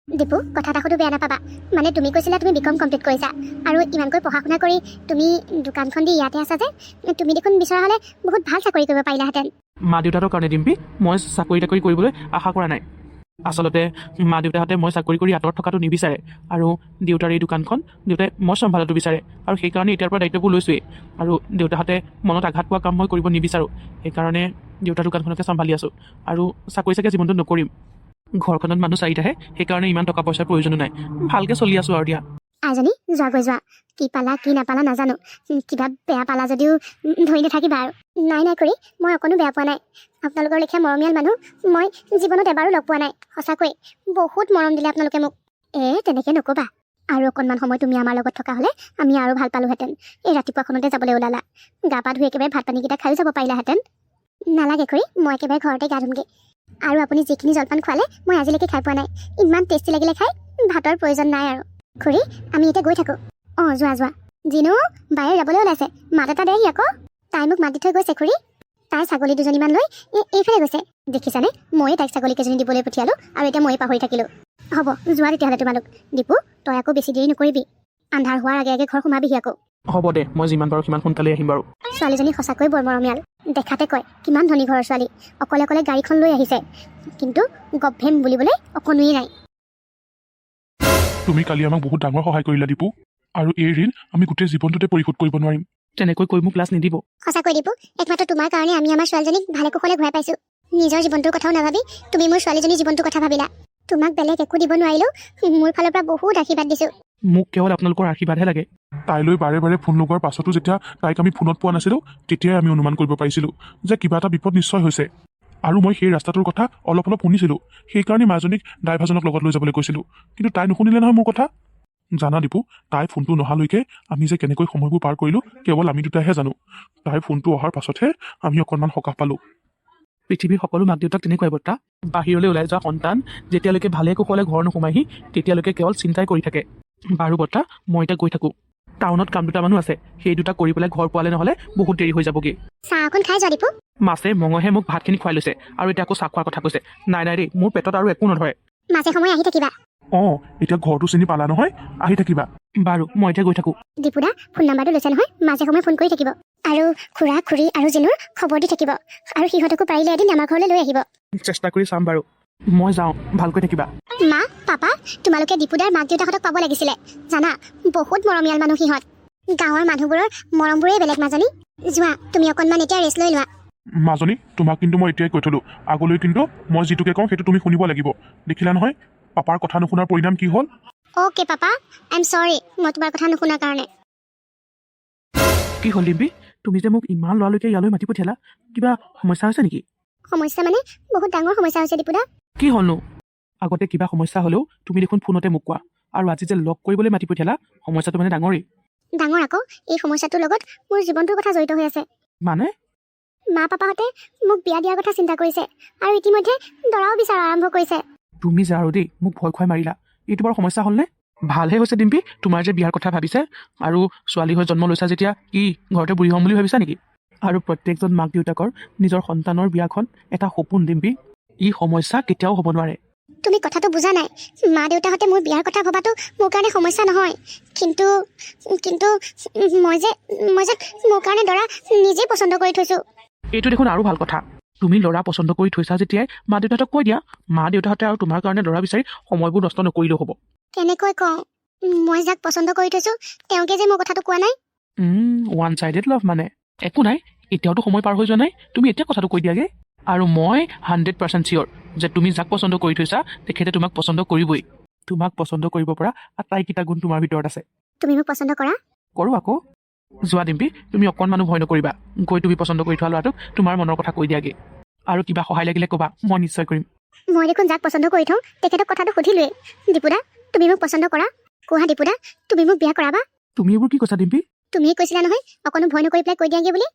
দীপু, কথা এটা সুধো, বেয়া নাপাবা। মানে তুমি কৈছিলা তুমি বিকম কমপ্লিট কৰিছা, আৰু ইমানকৈ পঢ়া শুনা কৰি তুমি দোকানখন দি ইয়াতে আছা যে, তুমি দেখোন বিচৰা হ'লে বহুত ভাল চাকৰি কৰিব পাৰিলাহেঁতেন। মা দেউতাহঁতৰ কাৰণে ডিম্পী, মই চাকৰি তাকৰি কৰিবলৈ আশা কৰা নাই। আচলতে মা দেউতাহঁতে মই চাকৰি কৰি আঁতৰত থকাটো নিবিচাৰে, আৰু দেউতাৰ এই দোকানখন দেউতাই মই চম্ভালাটো বিচাৰে, আৰু সেইকাৰণে এতিয়াৰ পৰা দায়িত্ববোৰ লৈছোৱেই। আৰু দেউতাহঁতে মনত আঘাত পোৱা কাম মই কৰিব নিবিচাৰোঁ, সেইকাৰণে দেউতাৰ দোকানখনকে চম্ভালি আছোঁ। আৰু চাকৰি চাগে জীৱনটোত নকৰিম। ঘৰখনত মানুহ চাৰিটাহে, সেইকাৰণে ইমান টকা পইচাৰ প্ৰয়োজনো নাই। ভালকৈ চলি আছোঁ আৰু দিয়া। আইজনী, যোৱা গৈ যোৱা। কি পালা কি নাপালা নাজানো, কিবা বেয়া পালা যদিও ধৰি নাথাকিবা আৰু। নাই কৰি, মই অকণো বেয়া পোৱা নাই। আপোনালোকৰ লেখীয়া মৰমীয়াল মানুহ মই জীৱনত এবাৰো লগ পোৱা নাই। সঁচাকৈ বহুত মৰম দিলে আপোনালোকে মোক। তেনেকৈ নক'বা। আৰু অকণমান সময় তুমি আমাৰ লগত থকা হ'লে আমি আৰু ভাল পালোহেঁতেন। এই ৰাতিপুৱাখনতে যাবলৈ ওলালা, গা পা ধুই একেবাৰে ভাত পানীকেইটা খায়ো যাব পাৰিলাহেঁতেন। নালাগে খুৰী, মই একেবাৰে ঘৰতে গা ধুমগৈ। আৰু আপুনি যিখিনি জলপান খোৱালে মই আজিলৈকে খাই পোৱা নাই। ইমান টেষ্টি লাগিলে খাই, ভাতৰ প্ৰয়োজন নাই আৰু। খুৰী, আমি এতিয়া গৈ থাকোঁ। যোৱা যোৱা। জিনু, বায়ে যাবলৈ ওলাইছে, মাত এটা দেহি আকৌ। তাই মোক মাতি থৈ গৈছে খুৰী। তাই ছাগলী দুজনীমান লৈ এইফালে গৈছে। দেখিছানে, ময়ে তাইক ছাগলী কেইজনী দিবলৈ পঠিয়ালোঁ, আৰু এতিয়া ময়ে পাহৰি থাকিলোঁ। হ'ব, যোৱা তেতিয়াহ'লে তোমালোক। দীপু, তই আকৌ বেছি দেৰি নকৰিবি। আন্ধাৰ হোৱাৰ আগে আগে ঘৰ সোমাবিহি আকৌ। হ'ব দে, মই যিমান পাৰোঁ সিমান সোনকালে আহিম বাৰু। ছোৱালীজনী সঁচাকৈ বৰ মৰমীয়াল। দেখাতে কয় কিমান ধনী ঘৰৰ ছোৱালী, অকলে অকলে গাড়ীখন লৈ আহিছে, কিন্তু গভেম বুলিবলৈ অকণোৱেই নাই। তুমি কালি আমাক বহুত ডাঙৰ সহায় কৰিলা দীপু, আৰু এই ঋণ আমি গোটেই জীৱনটোতে পৰিশোধ কৰিব নোৱাৰিম। তেনেকৈ কৈ মোক লাজ নিদিব। সঁচাকৈ দীপু, একমাত্ৰ তোমাৰ কাৰণে আমি আমাৰ ছোৱালীজনীক ভালে কুশলে ঘূৰাই পাইছোঁ। নিজৰ জীৱনটোৰ কথাও নাভাবি তুমি মোৰ ছোৱালীজনীৰ জীৱনটোৰ কথা ভাবিলা। তোমাক বেলেগ একো দিব নোৱাৰিলেও মোৰ ফালৰ পৰা বহুত আশীৰ্বাদ দিছোঁ। মোক কেৱল আপোনালোকৰ আশীৰ্বাদহে লাগে। তাইলৈ বাৰে বাৰে ফোন লগোৱাৰ পাছতো যেতিয়া তাইক আমি ফোনত পোৱা নাছিলোঁ তেতিয়াই আমি অনুমান কৰিব পাৰিছিলোঁ যে কিবা এটা বিপদ নিশ্চয় হৈছে। আৰু মই সেই ৰাস্তাটোৰ কথা অলপ অলপ শুনিছিলোঁ, সেইকাৰণে মাজনীক ড্ৰাইভাৰজনক লগত লৈ যাবলৈ কৈছিলোঁ, কিন্তু তাই নুশুনিলে নহয় মোৰ কথা। জানা দীপু, তাই ফোনটো নহালৈকে আমি যে কেনেকৈ সময়বোৰ পাৰ কৰিলোঁ কেৱল আমি দুটাইহে জানো। তাইৰ ফোনটো অহাৰ পাছতহে আমি অকণমান সকাহ পালোঁ। পৃথিৱীৰ সকলো মাক দেউতাক তেনেকুৱাই বৰ্তা। বাহিৰলৈ ওলাই যোৱা সন্তান যেতিয়ালৈকে ভালে কুশলে ঘৰ নোসোমাইহি তেতিয়ালৈকে কেৱল চিন্তাই কৰি থাকে। বাৰু বৰ্তা, মই এতিয়া গৈ থাকোঁ। টাউনত কাম দুটা মানুহ আছে, সেই দুটা কৰি পেলাই ঘৰ পোৱালে নহ'লে বহুত দেৰি হৈ যাবগৈ। চাহ অকণ খাই যোৱা দীপু। মাছে মঙহে মোক ভাতখিনি খুৱাই লৈছে আৰু এতিয়া আকৌ চাহ খোৱাৰ কথা কৈছে। নাই নাই দেই, মোৰ পেটত আৰু একো নধৰে। মাজে সময়ে আহি থাকিবা। অঁ, এতিয়া ঘৰটো চিনি পালা নহয়, আহি থাকিবা। বাৰু, মই এতিয়া গৈ থাকোঁ। দীপুদা ফোন নাম্বাৰটো লৈছে নহয়, মাজে সময়ে ফোন কৰি থাকিব। আৰু খুৰা খুৰী আৰু জিনুৰ খবৰ দি থাকিব, আৰু সিহঁতকো পাৰিলে এদিন আমাৰ ঘৰলৈ লৈ আহিব। চেষ্টা কৰি চাম বাৰু। মই যাওঁ, ভালকৈ থাকিবা। মা পাপা, তোমালোকে দীপুদাৰ মাক দেউতাকহঁতক পাব লাগিছিলে। জানা, বহুত মৰমীয়াল মানুহ সিহঁত। গাঁৱৰ মানুহবোৰৰ মৰমবোৰেই বেলেগ মাজনী। যোৱা, তুমি অকণমান এতিয়া ৰেষ্ট লৈ লোৱা। মাজনী, তোমাক কিন্তু মই এতিয়াই কৈ থলোঁ, আগলৈ কিন্তু মই যিটোকে কওঁ সেইটো তুমি শুনিব লাগিব। দেখিলা নহয় পাপাৰ কথা নুশুনাৰ পৰিণাম কি হ'ল। অ'কে পাপা, আই এম চৰি মই তোমাৰ কথা নুশুনাৰ কাৰণে। কি হ'ল ডিম্পী, তুমি যে মোক ইমান লৰালৈকে ইয়ালৈ মাতি পঠিয়ালা, কিবা সমস্যা হৈছে নেকি? সমস্যা মানে বহুত ডাঙৰ সমস্যা হৈছে দীপুদা। কি হ'লনো? আগতে কিবা সমস্যা হ'লেও তুমি দেখোন ফোনতে মোক কোৱা, আৰু আজি যে লগ কৰিবলৈ মাতি পঠিয়ালা, সমস্যাটো মানে ডাঙৰেই। ডাঙৰ আকৌ, এই সমস্যাটোৰ লগত মোৰ জীৱনটোৰ কথা জড়িত হৈ আছে। মানে? মা পাপাহঁতে মোক বিয়া দিয়াৰ কথা চিন্তা কৰিছে, আৰু ইতিমধ্যে দৰাও বিচৰা আৰম্ভ কৰিছে। তুমি যে আৰু দেই মোক ভয় খুৱাই মাৰিলা, এইটো বাৰু সমস্যা হ'লনে? ভালহে হৈছে ডিম্পী, তোমাৰ যে বিয়াৰ কথা ভাবিছে, আৰু ছোৱালী হৈ জন্ম লৈছা যেতিয়া কি ঘৰতে বুঢ়ী হ'ম বুলি ভাবিছা নেকি? আৰু প্ৰত্যেকজন মাক দেউতাকৰ নিজৰ সন্তানৰ বিয়াখন এটা সপোন ডিম্পী, ই সমস্যা কেতিয়াও হ'ব নোৱাৰে। তুমি কথাটো বুজা নাই। মা দেউতাহঁতে মোৰ বিয়াৰ কথা ভবাটো মোৰ কাৰণে সমস্যা নহয়, কিন্তু কিন্তু মই যে মোৰ কাৰণে দৰা নিজেই পচন্দ কৰি থৈছোঁ। এইটো দেখোন আৰু ভাল কথা। তুমি ল'ৰা পচন্দ কৰি থৈছা যেতিয়াই মা দেউতাহঁতক কৈ দিয়া, মা দেউতাহঁতে আৰু তোমাৰ কাৰণে ল'ৰা বিচাৰি সময়বোৰ নষ্ট নকৰিলেও হ'ব। কেনেকৈ কওঁ? মই যাক পচন্দ কৰি থৈছোঁ তেওঁকে যে মোৰ কথাটো কোৱা নাই। ওৱান ছাইডেড লাভ মানে। একো নাই, এতিয়াওতো সময় পাৰ হৈ যোৱা নাই, তুমি এতিয়া কথাটো কৈ দিয়াগে। আৰু মই 100% চিয়'ৰ যে তুমি যাক পচন্দ কৰি থৈছা তেখেতে তোমাক পচন্দ কৰিবই। তোমাক পচন্দ কৰিব পৰা আটাইকেইটা গুণ তোমাৰ ভিতৰত আছে। তুমি মোক পচন্দ কৰা? কৰোঁ আকৌ। যোৱা ডিম্পী, তুমি অকণমানো ভয় নকৰিবা, গৈ তুমি পচন্দ কৰি থোৱা ল'ৰাটোক তোমাৰ মনৰ কথা কৈ দিয়াগে। আৰু কিবা সহায় লাগিলে ক'বা, মই নিশ্চয় কৰিম। মই দেখোন যাক পচন্দ কৰি থওঁ তেখেতক কথাটো সুধিলোৱেই। দীপুদা, তুমি মোক পচন্দ কৰা? কোৱা দীপুদা, তুমি মোক বিয়া কৰাবা? তুমি এইবোৰ কি কৈছা ডিম্পী? তুমিয়ে কৈছিলা নহয় অকণো ভয় নকৰি পেলাই কৈ দিয়াগে বুলি।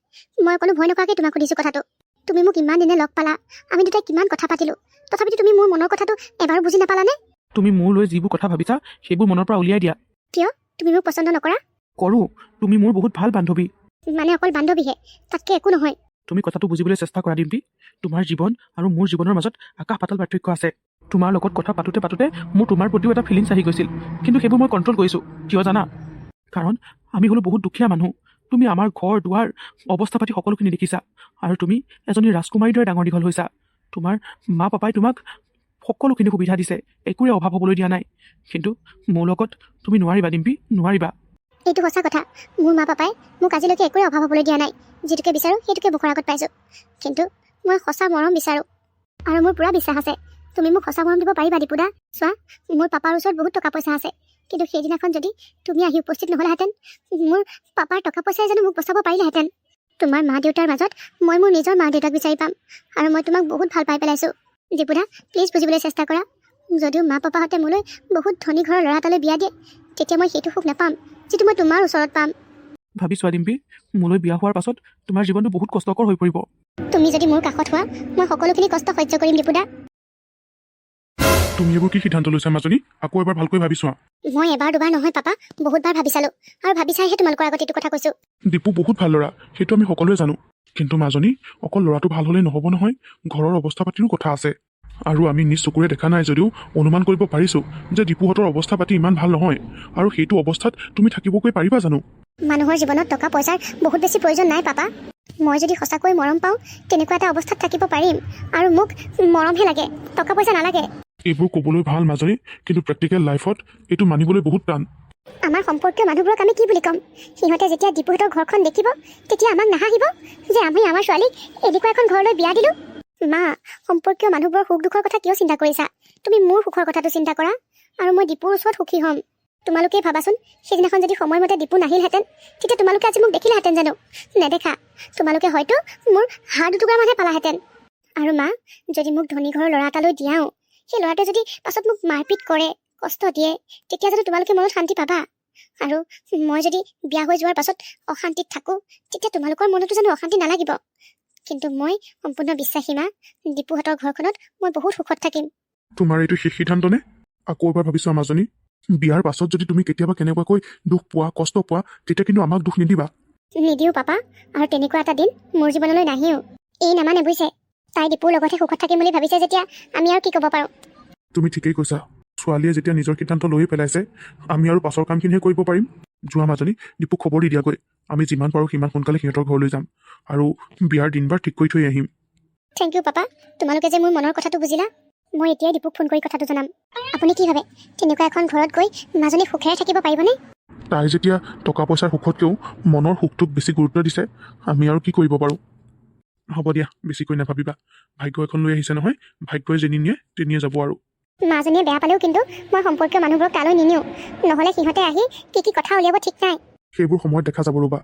মই অকণো ভয় নকৰাকৈ তোমাক সুধিছোঁ কথাটো। তুমি মোক ইমান দিনে লগ পালা, আমি দুটাই কিমান কথা পাতিলোঁ, তথাপিতো তুমি মোৰ মনৰ কথাটো এবাৰো বুজি নাপালানে? তুমি মোৰ লৈ যিবোৰ কথা ভাবিছা সেইবোৰ মনৰ পৰা উলিয়াই দিয়া। কিয়? তুমি মোক পচন্দ নকৰা? কৰোঁ, তুমি মোৰ বহুত ভাল বান্ধৱী। মানে অকল বান্ধৱীহে, তাতকৈ একো নহয়। তুমি কথাটো বুজিবলৈ চেষ্টা কৰা ডিম্পী। তোমাৰ জীৱন আৰু মোৰ জীৱনৰ মাজত আকাশ পাতাল পাৰ্থক্য আছে। তোমাৰ লগত কথা পাতোতে পাতোতে মোৰ তোমাৰ প্ৰতিও এটা ফিলিংছ আহি গৈছিল, কিন্তু সেইবোৰ মই কণ্ট্ৰল কৰিছোঁ। কিয় জানা? কাৰণ আমি হ'লো বহুত দুখীয়া মানুহ। তুমি আমাৰ ঘৰ দুৱাৰ অৱস্থা পাতি সকলোখিনি দেখিছা, আৰু তুমি এজনী ৰাজকুমাৰীৰ দৰে ডাঙৰ দীঘল হৈছা। তোমাৰ মা পাপাই তোমাক সকলোখিনি সুবিধা দিছে, একোৰে অভাৱ হ'বলৈ দিয়া নাই, কিন্তু মোৰ লগত তুমি নোৱাৰিবা ডিম্পী, নোৱাৰিবা। এইটো সঁচা কথা। মোৰ মা পাপাই মোক আজিলৈকে একোৰে অভাৱ হ'বলৈ দিয়া নাই। যিটোকে বিচাৰোঁ সেইটোকে মুখৰ আগত পাইছোঁ, কিন্তু মই সঁচা মৰম বিচাৰোঁ, আৰু মোৰ পূৰা বিশ্বাস আছে তুমি মোক সঁচা মৰম দিব পাৰিবা দীপুদা। চোৱা, মোৰ পাপাৰ ওচৰত বহুত টকা পইচা আছে, কিন্তু সেইদিনাখন যদি তুমি আহি উপস্থিত নহ'লাহেঁতেন, মোৰ পাপাৰ টকা পইচাই জানো মোক বচাব পাৰিলেহেঁতেন? তোমাৰ মা দেউতাৰ মাজত মই মোৰ নিজৰ মা দেউতাক বিচাৰি পাম, আৰু মই তোমাক বহুত ভাল পাই পেলাইছোঁ। দীপুদা, প্লিজ বুজিবলৈ চেষ্টা কৰা। যদিও মা পাপাহঁতে মোলৈ বহুত ধনী ঘৰৰ ল'ৰা এটালৈ বিয়া দিয়ে, তেতিয়া মই সেইটো সুখ নাপাম যিটো মই তোমাৰ ওচৰত পাম। ভাবি চোৱা ডিম্পী, মোলৈ বিয়া হোৱাৰ পাছত তোমাৰ জীৱনটো বহুত কষ্টকৰ হৈ পৰিব। তুমি যদি মোৰ কাষত হোৱা, মই সকলোখিনি কষ্ট সহ্য কৰিম দীপুদা। তুমি এইবোৰ কি সিদ্ধান্ত লৈছা মাজনী? আকৌ এবাৰ ভালকৈ ভাবি চোৱা। মই এবাৰ দুবাৰ নহয় পাপা, বহুতবাৰ ভাবি চালোঁ, আৰু ভাবি চাইহে তোমালোকৰ আগত এইটো কথা কৈছোঁ। দীপু বহুত ভাল ল'ৰা, সেইটো আমি সকলোৱে জানো, কিন্তু মাজনী অকল ল'ৰাটো ভাল হ'লেই নহ'ব নহয়, ঘৰৰ অৱস্থা পাতিৰো কথা আছে। আৰু আমি নিজ চকুৰে দেখা নাই যদিও অনুমান কৰিব পাৰিছোঁ যে দীপুহঁতৰ অৱস্থা পাতি ইমান ভাল নহয়, আৰু সেইটো অৱস্থাত তুমি থাকিবগৈ পাৰিবা জানো? মানুহৰ জীৱনত টকা পইচাৰ বহুত বেছি প্ৰয়োজন নাই পাপা। মই যদি সঁচাকৈ মৰম পাওঁ তেনেকুৱা এটা অৱস্থাত থাকিব পাৰিম, আৰু মোক মৰমহে লাগে, টকা পইচা নালাগে। এইবোৰ ক'বলৈ ভাল মাজনী, কিন্তু প্ৰেক্টিকেল লাইফত এইটো মানিবলৈ বহুত টান। আমাৰ সম্পৰ্কীয় মানুহবোৰক আমি কি বুলি ক'ম? সিহঁতে যেতিয়া দীপুহঁতৰ ঘৰখন দেখিব তেতিয়া আমাক নাহাঁহিব যে আমি আমাৰ ছোৱালীক এনেকুৱা এখন ঘৰলৈ বিয়া দিলোঁ? মা, সম্পৰ্কীয় মানুহবোৰৰ সুখ দুখৰ কথা কিয় চিন্তা কৰিছা? তুমি মোৰ সুখৰ কথাটো চিন্তা কৰা, আৰু মই দীপুৰ ওচৰত সুখী হ'ম। তোমালোকেই ভাবাচোন, সেইদিনাখন যদি সময়মতে দীপু নাহিলহেঁতেন, তেতিয়া তোমালোকে আজি মোক দেখিলাহেঁতেন জানো? নেদেখা। তোমালোকে হয়তো মোৰ হাড় দুটুকুৰামানহে পালাহেঁতেন। আৰু মা, যদি মোক ধনী ঘৰৰ ল'ৰা এটালৈ দিয়াওঁ, সেই ল'ৰাটোৱে যদি পাছত মোক মাৰপিট কৰে, কষ্ট দিয়ে, তেতিয়া জানো তোমালোকে মনত শান্তি পাবা? আৰু মই যদি বিয়া হৈ যোৱাৰ পাছত অশান্তিত থাকোঁ, তেতিয়া তোমালোকৰ মনতো জানো অশান্তি নালাগিব? কিন্তু মই সম্পূৰ্ণ বিশ্বাসী মা, দীপুহঁতৰ ঘৰখনত মই বহুত সুখত থাকিম। তোমাৰ এইটো শেষ সিদ্ধান্ত নে? আকৌ এবাৰ ভাবিছোঁ আমাজনী, বিয়াৰ পাছত যদি তুমি কেতিয়াবা কেনেবাকৈ দুখ পোৱা, কষ্ট পোৱা, তেতিয়া কিন্তু আমাক দুখ নিদিবা। নিদিওঁ পাপা, আৰু তেনেকুৱা এটা দিন মোৰ জীৱনলৈ নাহিও। এই নামানে বুজিছে, তাই দীপুৰ লগতহে সুখত থাকিম বুলি ভাবিছে যেতিয়া আমি আৰু কি ক'ব পাৰোঁ? তুমি ঠিকেই কৈছা। ছোৱালীয়ে যেতিয়া নিজৰ সিদ্ধান্ত লৈয়ে পেলাইছে, আমি আৰু পাছৰ কামখিনিহে কৰিব পাৰিম। যোৱা মাজনী দীপুক খবৰ দি দিয়াগৈ। আমি যিমান পাৰোঁ সিমান সোনকালে সিহঁতৰ ঘৰলৈ যাম আৰু বিয়াৰ দিনবাৰ ঠিক কৰি থৈ আহিম। থেংক ইউ পাপা, তোমালোকে যে মোৰ মনৰ কথাটো বুজিলা। মই এতিয়াই দীপুক ফোন কৰি কথাটো জনাম। আপুনি কি ভাবে, তেনেকুৱা এখন ঘৰত গৈ মাজনী সুখেৰে থাকিব পাৰিবনে? তাই যেতিয়া টকা পইচাৰ সুখতকৈও মনৰ সুখটোক বেছি গুৰুত্ব দিছে, আমি আৰু কি কৰিব পাৰোঁ? হ'ব দিয়া, বেছিকৈ নাভাবিবা। ভাগ্য এখন লৈ আহিছে নহয়, ভাগ্যই যেনি নিয়ে তেনিয়ে যাব আৰু। মাজনীয়ে বেয়া পালেও কিন্তু মই সম্পৰ্কীয় মানুহবোৰক তালৈ নিনিওঁ, নহ'লে সিহঁতে আহি কি কথা উলিয়াব ঠিক নাই। সেইবোৰ সময়ত দেখা যাব ৰ'বা।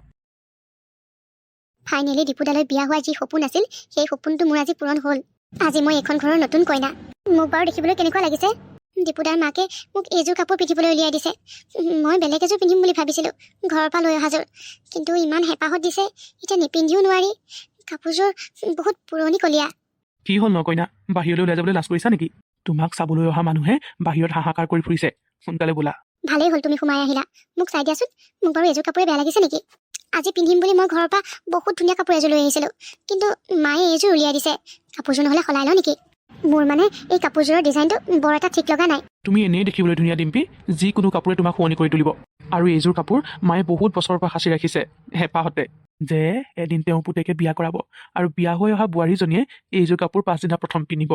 ফাইনেলি দীপুদালৈ বিয়া হোৱা যি সপোন আছিল, সেই সপোনটো মোৰ আজি পূৰণ হ'ল। আজি মই এইখন ঘৰৰ নতুন কইনা। মোক বাৰু দেখিবলৈ কেনেকুৱা লাগিছে? দীপুদাৰ মাকে মোক এইযোৰ কাপোৰ পিন্ধিবলৈ উলিয়াই দিছে। মই বেলেগ এযোৰ পিন্ধিম বুলি ভাবিছিলোঁ, ঘৰৰ পৰা লৈ অহাযোৰ, কিন্তু ইমান হেঁপাহত দিছে, এতিয়া নিপিন্ধিও নোৱাৰি। কাপোৰযোৰ বহুত পুৰণিকলীয়া। কি হ'ল ন কইনা, বাহিৰলৈ ওলাই যাবলৈ লাজ কৰিছা নেকি? তোমাক চাবলৈ অহা মানুহে বাহিৰত হাহাকাৰ কৰি ফুৰিছে। সোনকালে বোলা। ভালেই হ'ল তুমি সোমাই আহিলা। মোক চাই দিয়াচোন, মোক বাৰু এযোৰ কাপোৰে বেয়া লাগিছে নেকি? আজি পিন্ধিম বুলি মই ঘৰৰ পৰা বহুত ধুনীয়া কাপোৰ এযোৰ লৈ আহিছিলোঁ, কিন্তু মায়ে এইযোৰ উলিয়াই দিছে। কাপোৰযোৰ নহ'লে সলাই লওঁ নেকি? মোৰ মানে এই কাপোৰযোৰৰ ডিজাইনটো বৰ এটা ঠিক লগা নাই। তুমি এনেই দেখিবলৈ ধুনীয়া ডিম্পী, যিকোনো কাপোৰে তোমাক শুৱনি কৰি তুলিব। আৰু এইযোৰ কাপোৰ মায়ে বহুত বছৰৰ পৰা সাঁচি ৰাখিছে হেঁপাহতে, যে এদিন তেওঁ পুতেকে বিয়া কৰাব, আৰু বিয়া হৈ অহা বোৱাৰীজনীয়ে এইযোৰ কাপোৰ পাছদিনা প্ৰথম পিন্ধিব।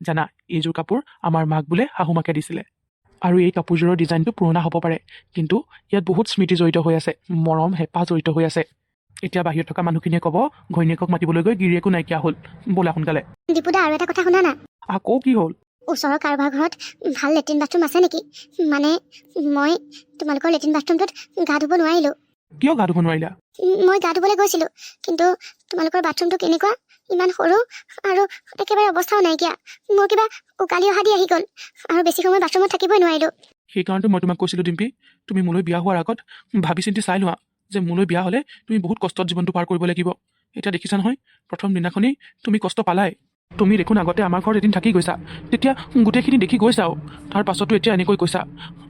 জানা, এইযোৰ কাপোৰ আমাৰ মাক বোলে শাহুমাকে দিছিলে। আৰু এই কাপোৰযোৰৰ ডিজাইনটো পুৰণা হ'ব পাৰে, কিন্তু ইয়াত বহুত স্মৃতি জড়িত হৈ আছে, মৰম হেঁপাহ জড়িত হৈ আছে। এতিয়া বাহিৰত থকা মানুহখিনিয়ে ক'ব ঘৈণীয়েকক মাতিবলৈ গৈ গিৰিয়েকো নাইকিয়া হ'ল। ব'লা সোনকালে। দীপুদা, আৰু এটা কথা শুনা না। আকৌ কি হ'ল? ওচৰৰ কাৰোবাৰ ঘৰত ভাল লেট্ৰিন বাথৰুম আছে নেকি? মানে মই তোমালোকৰ লেট্ৰিন বাথৰুমটোত গা ধুব নোৱাৰিলোঁ। কিয় গা ধুব নোৱাৰিলা? মই গা ধুবলৈ গৈছিলোঁ, কিন্তু তোমালোকৰ বাথৰুমটো কেনেকুৱা, ইমান সৰু আৰু একেবাৰে অৱস্থাও নাইকিয়া। মোৰ কিবা উকালি অহা দি আহি গ'ল, আৰু বেছি সময় বাথৰুমত থাকিবই নোৱাৰিলোঁ। সেইকাৰণে মই তোমাক কৈছিলোঁ ডিম্পী, তুমি মোলৈ বিয়া হোৱাৰ আগত ভাবি চিন্তি চাই লোৱা, যে মোলৈ বিয়া হ'লে তুমি বহুত কষ্টত জীৱনটো পাৰ কৰিব লাগিব। এতিয়া দেখিছা নহয়, প্ৰথম দিনাখনেই তুমি কষ্ট পালাই। তুমি দেখোন আগতে আমাৰ ঘৰত এদিন থাকি গৈছা, তেতিয়া গোটেইখিনি দেখি গৈছাও। তাৰ পাছতো এতিয়া এনেকৈ কৈছা।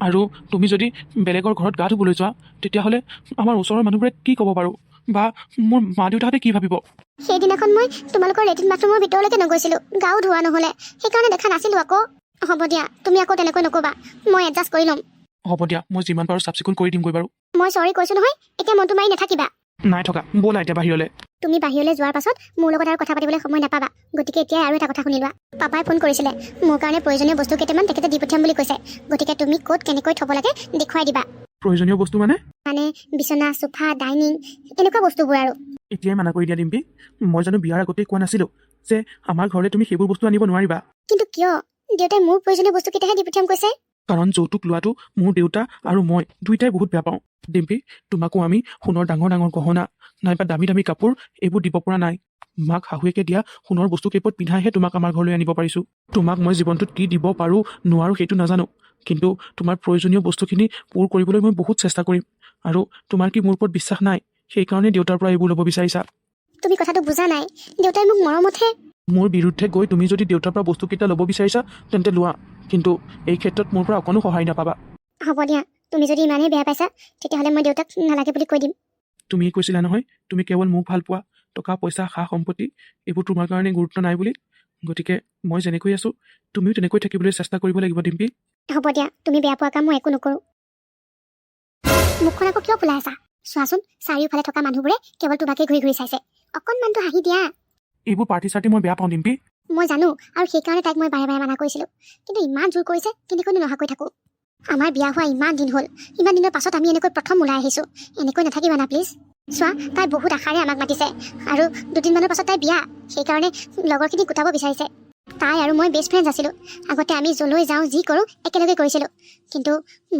আৰু তুমি যদি বেলেগৰ ঘৰত গা ধুবলৈ যোৱা, তেতিয়াহ'লে আমাৰ ওচৰৰ মানুহবোৰে কি ক'ব বাৰু, বা মোৰ মা দেউতাহঁতে কি ভাবিব? সেইদিনাখন মই তোমালোকৰ লেট্ৰিন বাথৰুমৰ ভিতৰলৈকে নগৈছিলোঁ, গাও ধোৱা নহ'লে, সেইকাৰণে দেখা নাছিলোঁ আকৌ। হ'ব দিয়া, তুমি আকৌ তেনেকৈ নক'বা, মই এডজাষ্ট কৰি ল'ম। হ'ব দিয়া, মই যিমান পাৰোঁ চাফ চিকুণ কৰি দিমগৈ বাৰু। মই চৰি কৈছোঁ নহয়, এতিয়া মনটো মাৰি নাথাকিবা। নাই থকা, ব'লা এতিয়া বাহিৰলৈ। তুমি বাহিৰলৈ যোৱাৰ পাছত মোৰ লগত আৰু কথা পাতিবলৈ সময় নাপাবা, গতিকে এতিয়াই আৰু এটা কথা শুনি লোৱা। পাপাই ফোন কৰিছিলে, মোৰ কাৰণে প্ৰয়োজনীয় বস্তু কেইটামান তেখেতে দি পঠিয়াম বুলি কৈছে, গতিকে তুমি ক'ত কেনেকৈ থ'ব লাগে দেখুৱাই দিবা। প্ৰয়োজনীয় বস্তু মানে? মানে বিচনা, চোফা, ডাইনিং, এনেকুৱা বস্তুবোৰ আৰু। এতিয়াই মানা কৰি দিয়া ডিম্পী, মই জানো বিয়াৰ আগতেই কোৱা নাছিলোঁ যে আমাৰ ঘৰলৈ তুমি সেইবোৰ বস্তু আনিব নোৱাৰিবা? কিন্তু কিয়? দেউতাই মোৰ প্ৰয়োজনীয় বস্তুকেইটাহে দি পঠিয়াম কৈছে। কাৰণ যৌতুক লোৱাটো মোৰ দেউতা আৰু মই দুয়োটাই বহুত বেয়া পাওঁ। ডিম্পী, তোমাকো আমি সোণৰ ডাঙৰ ডাঙৰ গহনা নাইবা দামী দামী কাপোৰ এইবোৰ দিব পৰা নাই। মাক শাহুৱেকে দিয়া সোণৰ বস্তু কেইপদ পিন্ধাইহে তোমাক আমাৰ ঘৰলৈ আনিব পাৰিছোঁ। তোমাক মই জীৱনটোত কি দিব পাৰোঁ নোৱাৰোঁ সেইটো নাজানো, কিন্তু তোমাৰ প্ৰয়োজনীয় বস্তুখিনি পূৰ কৰিবলৈ মই বহুত চেষ্টা কৰিম। আৰু তোমাৰ কি মোৰ ওপৰত বিশ্বাস নাই? সেইকাৰণে দেউতাৰ পৰা এইবোৰ ল'ব বিচাৰিছা? তুমি কথাটো বুজা নাই, দেউতাই মোক মৰমতহে। মোৰ বিৰুদ্ধে গৈ তুমি যদি দেউতাৰ পৰা বস্তুকেইটা ল'ব বিচাৰিছা তেন্তে লোৱা, কিন্তু এই ক্ষেত্ৰত মোৰ পৰা অকণো সহায় নাপাবা। হ'ব দিয়া, তুমি যদি ইমানেই বেয়া পাইছা, তেতিয়াহ'লে মই দেউতাক নালাগে বুলি কৈ দিম। তুমি কৈছিলা নহয় তুমি কেৱল মোক ভাল পোৱা, টকা পইচা সা সম্পত্তি এইবোৰ তোমাৰ কাৰণে গুৰুত্ব নাই বুলি। গতিকে মই যেনেকৈ আছোঁ তুমিও তেনেকৈ থাকিবলৈ চেষ্টা কৰিব লাগিব ডিম্পী। হ'ব দিয়া, তুমি বেয়া পোৱা কাম মই একো নকৰোঁ। মুখখন আকৌ কিয় ফুলাই আছা? চোৱাচোন, চাৰিওফালে থকা মানুহবোৰে কেৱল তোমাকে ঘূৰি ঘূৰি চাইছে, অকণমানটো হাঁহি দিয়া। এইবোৰ পাৰ্টি চাৰ্টি মই বেয়া পাওঁ ডিম্পী। মই জানো, আৰু সেইকাৰণে তাইক মই বাৰে বাৰে মানা কৰিছিলোঁ, কিন্তু ইমান জোৰ কৰিছে, কেনেকৈনো নহাকৈ থাকোঁ। আমাৰ বিয়া হোৱা ইমান দিন হ'ল, ইমান দিনৰ পাছত আমি এনেকৈ প্ৰথম ওলাই আহিছোঁ, এনেকৈ নাথাকিবা না প্লিজ। চোৱা, তাই বহুত আশাৰে আমাক মাতিছে, আৰু দুদিনমানৰ পাছত তাই বিয়া, সেইকাৰণে লগৰখিনিক গোটাব বিচাৰিছে। তাই আৰু মই বেষ্ট ফ্ৰেণ্ড আছিলোঁ। আগতে আমি য'লৈ যাওঁ যি কৰোঁ একেলগে কৰিছিলোঁ। কিন্তু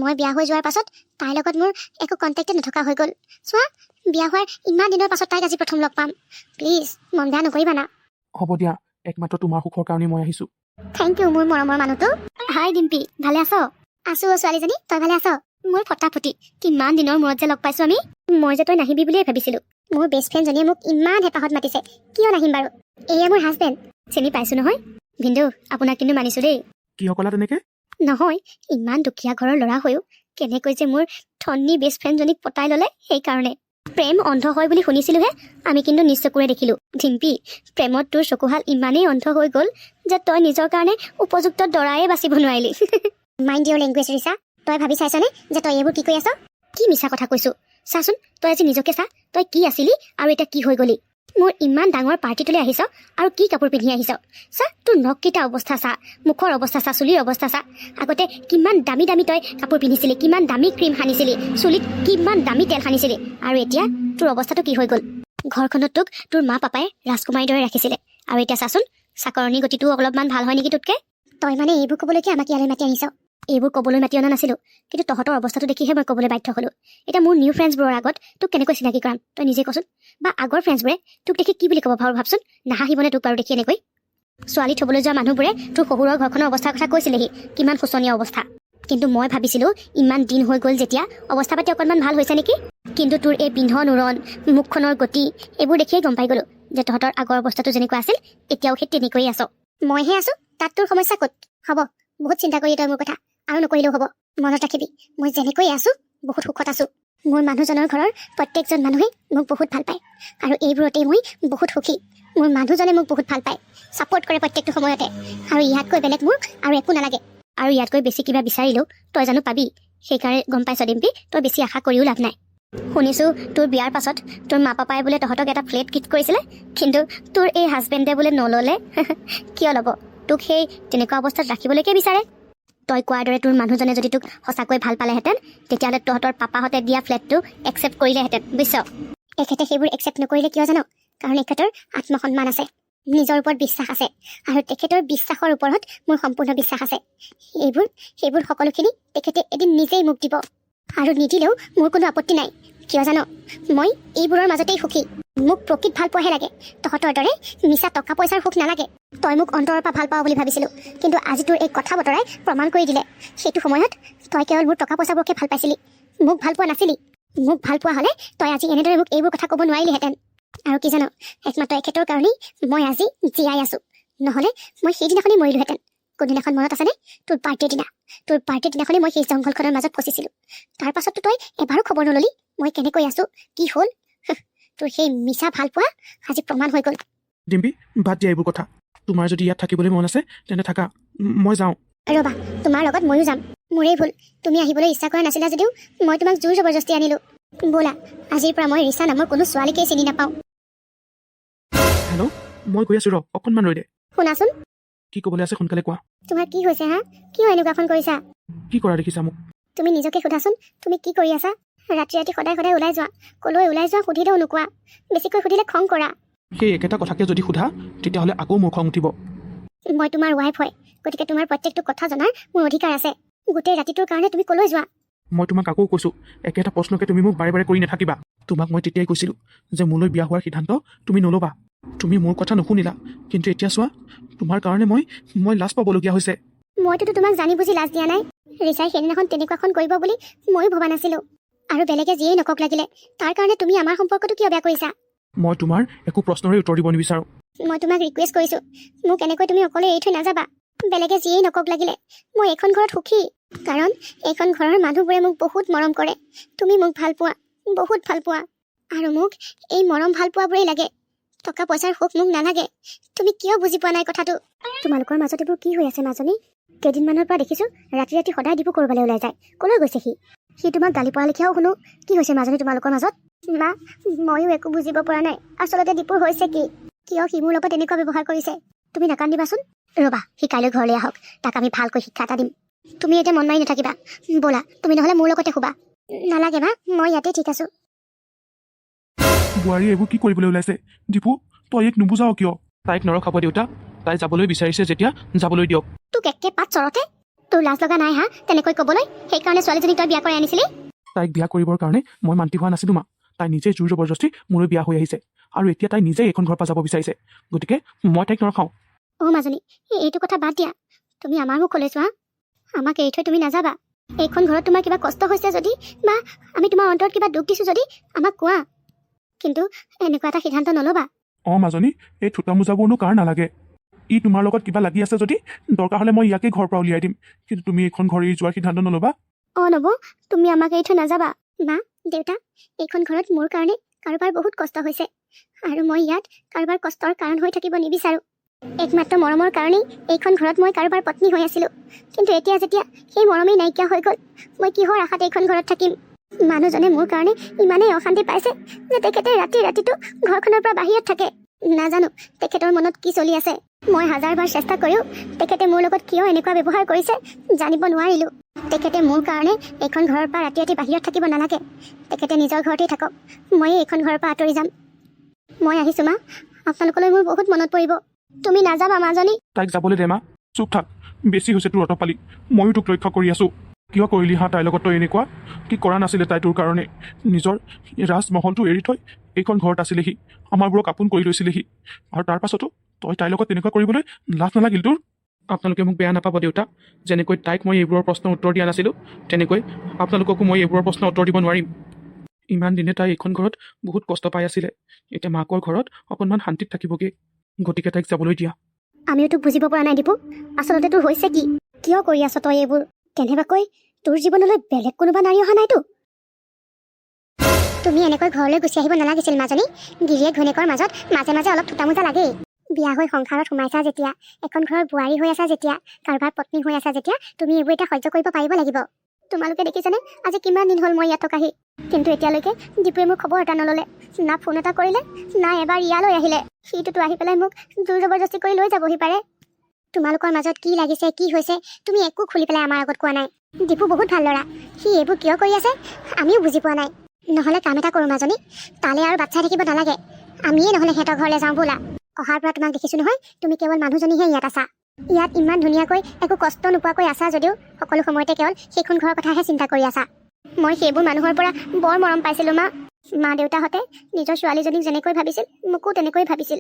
মই বিয়া হৈ যোৱাৰ পাছত তাইৰ লগত মোৰ একো কণ্টেক্টে নথকা হৈ গ'ল। চোৱা, বিয়া হোৱাৰ ইমান দিনৰ পাছত তাইক আজি প্ৰথম লগ পাম। প্লিজ মন বেয়া নকৰিবা না। হ'ব দিয়া, একমাত্ৰ তোমাৰ সুখৰ কাৰণে মই আহিছোঁ। থেংক ইউ মোৰ মৰমৰ মানুহটো। হাই ডিম্পি, ভালে আছ? আছো ছোৱালীজনী, তই ভালে আছ? মোৰ ফটাফটি, কিমান দিনৰ মূৰত যে লগ পাইছোঁ আমি। মই যে তই নাহিবি বুলিয়ে ভাবিছিলোঁ। মোৰ বেষ্ট ফ্ৰেণ্ডজনীয়ে মোক ইমান হেঁপাহত মাতিছে, কিয় নাহিম বাৰু? এয়া মোৰ হাজবেণ্ড, চিনি পাইছোঁ নহয়। ভিন্দু, আপোনাক কিন্তু মানিছোঁ দেই। কিয় ক'লা তেনেকে? নহয়, ইমান দুখীয়া ঘৰৰ ল'ৰা হৈও কেনেকৈ যে মোৰ ধনী বেষ্ট ফ্ৰেণ্ডজনীক পতাই ল'লে, সেইকাৰণে। প্ৰেম অন্ধ হয় বুলি শুনিছিলোঁহে, আমি কিন্তু নিজ চকুৰে দেখিলোঁ। ডিম্পি, প্ৰেমত তোৰ চকুহাল ইমানেই অন্ধ হৈ গ'ল যে তই নিজৰ কাৰণে উপযুক্ত দৰায়ে বাচিব নোৱাৰিলি। মাইণ্ড ইয়ৰ লেংগুৱেজ ৰিচা। তই ভাবি চাইছনে যে তই এইবোৰ কি কৈ আছ? কি মিছা কথা কৈছোঁ? চাচোন, তই আজি নিজকে চা, তই কি আছিলি আৰু এতিয়া কি হৈ গ'লি। মোৰ ইমান ডাঙৰ পাৰ্টিটোলৈ আহিছ আৰু কি কাপোৰ পিন্ধি আহিছ? চা, তোৰ নখকেইটা অৱস্থা চা, মুখৰ অৱস্থা চা, চুলিৰ অৱস্থা চা। আগতে কিমান দামী দামী তই কাপোৰ পিন্ধিছিলি, কিমান দামী ক্ৰীম সানিছিলি, চুলিত কিমান দামী তেল সানিছিলি, আৰু এতিয়া তোৰ অৱস্থাটো কি হৈ গ'ল? ঘৰখনত তোক তোৰ মা পাপাই ৰাজকুমাৰীৰ দৰে ৰাখিছিলে, আৰু এতিয়া চাচোন, চাকৰণি গতিটো অলপমান ভাল হয় নেকি তোতকে? তই মানে এইবোৰ ক'বলৈকে আমাক ইয়ালৈ মাতি আনিছ? এইবোৰ ক'বলৈ মাতি অনা নাছিলোঁ, কিন্তু তহঁতৰ অৱস্থাটো দেখিহে মই ক'বলৈ বাধ্য হ'লোঁ। এতিয়া মোৰ নিউ ফ্ৰেণ্ডছবোৰৰ আগত তোক কেনেকৈ চিনাকি কৰাম তই নিজে কচোন? বা আগৰ ফ্ৰেণ্ডছবোৰে তোক দেখি কি বুলি ক'ব বাৰু ভাবচোন? নাহাঁহিবনে তোক বাৰু দেখি এনেকৈ? ছোৱালী থ'বলৈ যোৱা মানুহবোৰে তোৰ শহুৰৰ ঘৰখনৰ অৱস্থাৰ কথা কৈছিলেহি, কিমান শোচনীয় অৱস্থা। কিন্তু মই ভাবিছিলোঁ ইমান দিন হৈ গ'ল যেতিয়া অৱস্থা পাতি অকণমান ভাল হৈছে নেকি। কিন্তু তোৰ এই পিন্ধন উৰণ, মুখখনৰ গতি, এইবোৰ দেখিয়ে গম পাই গ'লোঁ যে তহঁতৰ আগৰ অৱস্থাটো যেনেকুৱা আছিল এতিয়াও সেই তেনেকৈয়ে আছ। মইহে আছোঁ, তাত তোৰ সমস্যা ক'ত? হ'ব, বহুত চিন্তা কৰি তই মোৰ কথা, আৰু নকৰিলেও হ'ব। মনত ৰাখিবি, মই যেনেকৈ আছোঁ বহুত সুখত আছোঁ। মোৰ মানুহজনৰ ঘৰৰ প্ৰত্যেকজন মানুহেই মোক বহুত ভাল পায়, আৰু এইবোৰতেই মই বহুত সুখী। মোৰ মানুহজনে মোক বহুত ভাল পায়, ছাপোৰ্ট কৰে প্ৰত্যেকটো সময়তে, আৰু ইয়াতকৈ বেলেগ মোৰ আৰু একো নালাগে। আৰু ইয়াতকৈ বেছি কিবা বিচাৰিলেও তই জানো পাবি? সেইকাৰণে গম পাইছ ডিম্পি, তই বেছি আশা কৰিও লাভ নাই। শুনিছোঁ তোৰ বিয়াৰ পাছত তোৰ মা পাপাই বোলে তহঁতক এটা ফ্লেট গিফ্ট কৰিছিলে, কিন্তু তোৰ এই হাজবেণ্ডে বোলে নল'লে। কিয় ল'ব? তোক সেই তেনেকুৱা অৱস্থাত ৰাখিবলৈকে বিচাৰে। তই কোৱাৰ দৰে তোৰ মানুহজনে যদি তোক সঁচাকৈ ভাল পালেহেঁতেন, তেতিয়াহ'লে তহঁতৰ পাপাহঁতে দিয়া ফ্লেটটো একচেপ্ট কৰিলেহেঁতেন, বুজিছ? এখেতে সেইবোৰ একচেপ্ট নকৰিলে কিয় জানো? কাৰণ এখেতৰ আত্মসন্মান আছে, নিজৰ ওপৰত বিশ্বাস আছে, আৰু তেখেতৰ বিশ্বাসৰ ওপৰত মোৰ সম্পূৰ্ণ বিশ্বাস আছে। সেইবোৰ সকলোখিনি তেখেতে এদিন নিজেই মোক দিব, আৰু নিদিলেও মোৰ কোনো আপত্তি নাই। কিয় জানো? মই এইবোৰৰ মাজতেই সুখী। মোক প্ৰকৃত ভাল পোৱাহে লাগে, তহঁতৰ দৰে মিছা টকা পইচাৰ সুখ নালাগে। তই মোক অন্তৰৰ পৰা ভাল পাওঁ বুলি ভাবিছিলোঁ, কিন্তু আজি তোৰ এই কথা বতৰাই প্ৰমাণ কৰি দিলে সেইটো সময়ত তই কেৱল মোৰ টকা পইচাবোৰকে ভাল পাইছিলি, মোক ভাল পোৱা নাছিলি। মোক ভাল পোৱা হ'লে তই আজি এনেদৰে মোক এইবোৰ কথা ক'ব নোৱাৰিলিহেঁতেন। আৰু কি জানো, একমাত্ৰ এখেতৰ কাৰণেই মই আজি জীয়াই আছোঁ, নহ'লে মই সেইদিনাখনেই মৰিলোহেঁতেন। কোনদিনাখন মনত আছেনে? তোৰ বাৰ্থডেৰ দিনা। তোৰ বাৰ্থডেৰ দিনাখনেই মই সেই জংঘলখনৰ মাজত ফচিছিলোঁ। তাৰ পাছততো তই এবাৰো খবৰ নল'লি মই কেনেকৈ আছোঁ, কি হ'ল। তোৰ সেই মিছা ভাল পোৱা আজি প্ৰমাণ হৈ গ'ল। ডিম্পি, বাদ দিয়া এইবোৰ কথা। তোমাৰ যদি ইয়াত থাকিবলৈ মন আছে তেন্তে থাকা, মই যাওঁ। ৰ'বা, তোমাৰ লগত ময়ো যাম। মোৰেই ভুল, তুমি আহিবলৈ ইচ্ছা কৰা নাছিলা যদিও মই তোমাক জোৰ জবৰদস্তি আনিলোঁ। ব'লা, আজিৰ পৰা মই ৰিচা নামৰ কোনো ছোৱালীকেই চিনি নাপাওঁ। হেল্ল', মই গৈ আছোঁ, অকণমান ৰৈ দে। শুনাচোন, কি ক'বলৈ আছে সোনকালে কোৱা। তোমাৰ কি হৈছে হা? কিয় এনেকুৱাখন কৰিছা? কি কৰা দেখিছা মোক? তুমি নিজকে সোধাচোন, তুমি কি কৰি আছা? ৰাতি ৰাতি সদায় সদায় ওলাই যোৱা, ক'লৈ ওলাই যোৱা সুধিলেও নোকোৱা, বেছিকৈ সুধিলে খং কৰা। সেই একেটা কথাকে যদি সোধা তেতিয়াহ'লে আকৌ মোৰ খং উঠিব। মই তোমাৰ ৱাইফ হয়, গতিকে তোমাৰ প্ৰত্যেকটো কথা জনাৰ মোৰ অধিকাৰ আছে। গোটেই ৰাতিটোৰ কাৰণে তুমি ক'লৈ যোৱা? মই তোমাক আকৌ কৈছোঁ, একেটা প্ৰশ্নকে তুমি মোক বাৰে বাৰে কৰি নাথাকিবা। তোমাক মই তেতিয়াই কৈছিলোঁ যে মোলৈ বিয়া হোৱাৰ সিদ্ধান্ত তুমি নল'বা। তুমি মোৰ কথা নুশুনিলা, কিন্তু এতিয়া চোৱা, তোমাৰ কাৰণে মই লাজ পাবলগীয়া হৈছে। মইতো তোমাক জানি বুজি লাজ দিয়া নাই। ৰিচাই সেইদিনাখন তেনেকুৱাখন কৰিব বুলি ময়ো ভবা নাছিলোঁ। আৰু বেলেগে যিয়েই নকওক লাগিলে, তাৰ কাৰণে তুমি আমাৰ সম্পৰ্কটো কিয় বেয়া কৰিছা? মই তোমাৰ একো প্ৰশ্নৰে উত্তৰ দিব নিবিচাৰোঁ। মই তোমাক ৰিকুৱেষ্ট কৰিছোঁ, মোক এনেকৈ তুমি অকলে এৰি থৈ নাযাবা। বেলেগে যিয়েই নকওক লাগিলে, মই এইখন ঘৰত সুখী, কাৰণ এইখন ঘৰৰ মানুহবোৰে মোক বহুত মৰম কৰে। তুমি মোক ভাল পোৱা, বহুত ভাল পোৱা, আৰু মোক এই মৰম ভাল পোৱাবোৰেই লাগে। টকা পইচাৰ সুখ মোক নালাগে। তুমি কিয় বুজি পোৱা নাই কথাটো? তোমালোকৰ মাজত এইবোৰ কি হৈ আছে মাজনী? কেইদিনমানৰ পৰা দেখিছোঁ ৰাতি ৰাতি সদায় দীপু ক'ৰবালৈ ওলাই যায়। ক'লৈ গৈছে সি তোমাক গালি পৰা লেখীয়াও শুনো। কি হৈছে মাজনী তোমালোকৰ মাজত? মা, ময়ো একো বুজিব পৰা নাই। আচলতে দীপুৰ হৈছে কি? কিয় সি মোৰ লগত এনেকুৱা ব্যৱহাৰ কৰিছে? তুমি নাকান্দিবাচোন। ৰ'বা, সি কাইলৈ ঘৰলৈ আহক, তাক আমি ভালকৈ শিক্ষা এটা দিম। তুমি এতিয়া মন মাৰি নাথাকিবা। ব'লা, তুমি নহ'লে মোৰ লগতে শুবা। নালাগে মা, মই ইয়াতে ঠিক আছোঁ। বোৱাৰী এইবোৰ কি কৰিবলৈ ওলাইছে? দীপু, তই এইক নুবুজাও কিয়? তাইক নৰখাব দেউতা। তাই যাবলৈ বিচাৰিছে যেতিয়া যাবলৈ দিয়ক। তোক একে পাত চৰতে তোৰ লাজ লগা নাই হা তেনেকৈ ক'বলৈ? সেইকাৰণে ছোৱালীজনীক তই বিয়া কৰাই আনিছিলি? তাইক বিয়া কৰিবৰ কাৰণে মই মান্তি হোৱা নাছিলোঁ মা। তাই নিজে জোৰ জবৰদস্তি মোলৈ বিয়া হৈ আহিছে আৰু এতিয়া তাই নিজেই এইখন ঘৰৰ পৰা যাব বিচাৰিছে। গতিকে মই তাইক নৰখাওঁ। অ' মাজনী, এইটো কথা বাদ দিয়া। তুমি আমাৰ মুখলৈ চোৱা। আমাক এৰি থৈ তুমি নাযাবা। এইখন ঘৰত তোমাৰ কিবা কষ্ট হৈছে যদি বা আমি তোমাৰ অন্তৰত কিবা দুখ দিছোঁ যদি আমাক কোৱা, কিন্তু এনেকুৱা এটা সিদ্ধান্ত নল'বা। অঁ মাজনী, এই থোটা মোজাবোৰনো কাৰ নালাগে? ই তোমাৰ লগত কিবা লাগি আছে যদি দৰকাৰ হ'লে মই ইয়াকে ঘৰৰ পৰা উলিয়াই দিম, কিন্তু তুমি এইখন ঘৰ এৰি যোৱাৰ সিদ্ধান্ত নল'বা। অ' নব, তুমি আমাক এৰি থৈ নাযাবা। মা, দেউতা, এইখন ঘৰত মোৰ কাৰণে কাৰোবাৰ বহুত কষ্ট হৈছে আৰু মই ইয়াত কাৰোবাৰ কষ্টৰ কাৰণ হৈ থাকিব নিবিচাৰোঁ। একমাত্ৰ মৰমৰ কাৰণেই এইখন ঘৰত মই কাৰোবাৰ পত্নী হৈ আছিলোঁ, কিন্তু এতিয়া যেতিয়া সেই মৰমেই নাইকিয়া হৈ গ'ল, মই কিহৰ আশাত এইখন ঘৰত থাকিম? মানুহজনে মোৰ কাৰণে ইমানেই অশান্তি পাইছে যে তেখেতে ৰাতিটো ঘৰখনৰ পৰা বাহিৰত থাকে। নাজানো তেখেতৰ মনত কি চলি আছে। মই হাজাৰবাৰ চেষ্টা কৰিও তেখেতে মোৰ লগত কিয় এনেকুৱা ব্যৱহাৰ কৰিছে জানিব নোৱাৰিলোঁ। তেখেতে মোৰ কাৰণে এইখন ঘৰৰ পৰা ৰাতি বাহিৰত থাকিব নালাগে। তেখেতে নিজৰ ঘৰতেই থাকক, ময়ে এইখন ঘৰৰ পৰা আঁতৰি যাম। মই আহিছোঁ মা, আপোনালোকলৈ মোৰ বহুত মনত পৰিব। তুমি নাযাবা মাজনী। তাইক যাবলৈ দে মা। চুপ থাক, বেছি হৈছে তোৰ অতপালি। ময়ো তোক লক্ষ্য কৰি আছোঁ। কিয় কৰিলি হা তাইৰ লগত তই এনেকুৱা? কি কৰা নাছিলে তাই তোৰ কাৰণে? নিজৰ ৰাজমহলটো এৰি থৈ এইখন ঘৰত আছিলেহি, আমাৰবোৰক আপোন কৰি লৈছিলেহি, আৰু তাৰ পাছতো তই তাইৰ লগত তেনেকুৱা কৰিবলৈ লাজ নালাগিল তোৰ? আপোনালোকে মোক বেয়া নাপাব দেউতা। যেনেকৈ তাইক মই এইবোৰৰ প্ৰশ্নৰ উত্তৰ দিয়া নাছিলোঁ, তেনেকৈ আপোনালোককো মই এইবোৰৰ প্ৰশ্নৰ উত্তৰ দিব নোৱাৰিম। ইমান দিনে তাই এইখন ঘৰত বহুত কষ্ট পাই আছিলে, এতিয়া মাকৰ ঘৰত অকণমান শান্তিত থাকিবগৈ। গতিকে তাইক যাবলৈ দিয়া। আমিও তোক বুজিব পৰা নাই দীপু। আচলতে তোৰ হৈছে কি? কিয় কৰি আছ তই এইবোৰ? কেনেবাকৈ তোৰ জীৱনলৈ বেলেগ কোনোবা নাৰী অহা নাইতো? তুমি এনেকৈ ঘৰলৈ গুচি আহিব নালাগিছিল মাজনী। গিৰিয়েক ঘৈণীয়েকৰ মাজত মাজে মাজে অলপ থোটা মোজা লাগেই। বিয়া হৈ সংসাৰত সোমাইছা যেতিয়া, এখন ঘৰৰ বোৱাৰী হৈ আছা যেতিয়া, কাৰোবাৰ পত্নী হৈ আছা যেতিয়া, তুমি এইবোৰ এতিয়া সহ্য কৰিব পাৰিব লাগিব। তোমালোকে দেখিছানে আজি কিমান দিন হ'ল মই ইয়াত থকাহি, কিন্তু এতিয়ালৈকে দীপুৱে মোৰ খবৰ এটা নল'লে। না ফোন এটা কৰিলে, না এবাৰ ইয়ালৈ আহিলে। সিটোতো আহি পেলাই মোক জোৰ জবৰদস্তি কৰি লৈ যাবহি পাৰে। তোমালোকৰ মাজত কি লাগিছে, কি হৈছে, তুমি একো খুলি পেলাই আমাৰ আগত কোৱা নাই। দীপু বহুত ভাল ল'ৰা, সি এইবোৰ কিয় কৰি আছে আমিও বুজি পোৱা নাই। নহ'লে কাম এটা কৰোঁ মাজনী, তালে আৰু বাচ্চাই থাকিব নালাগে, আমিয়ে নহ'লে সিহঁতৰ ঘৰলৈ যাওঁ ব'লা। অহাৰ পৰা তোমাক দেখিছোঁ নহয়, তুমি কেৱল মানুহজনীহে ইয়াত আছা। ইয়াত ইমান ধুনীয়াকৈ একো কষ্ট নোপোৱাকৈ আছা যদিও সকলো সময়তে কেৱল সেইখন ঘৰৰ কথাহে চিন্তা কৰি আছা। মই সেইবোৰ মানুহৰ পৰা বৰ মৰম পাইছিলোঁ মা। মা দেউতাহঁতে নিজৰ ছোৱালীজনীক যেনেকৈ ভাবিছিল মোকো তেনেকৈ ভাবিছিল।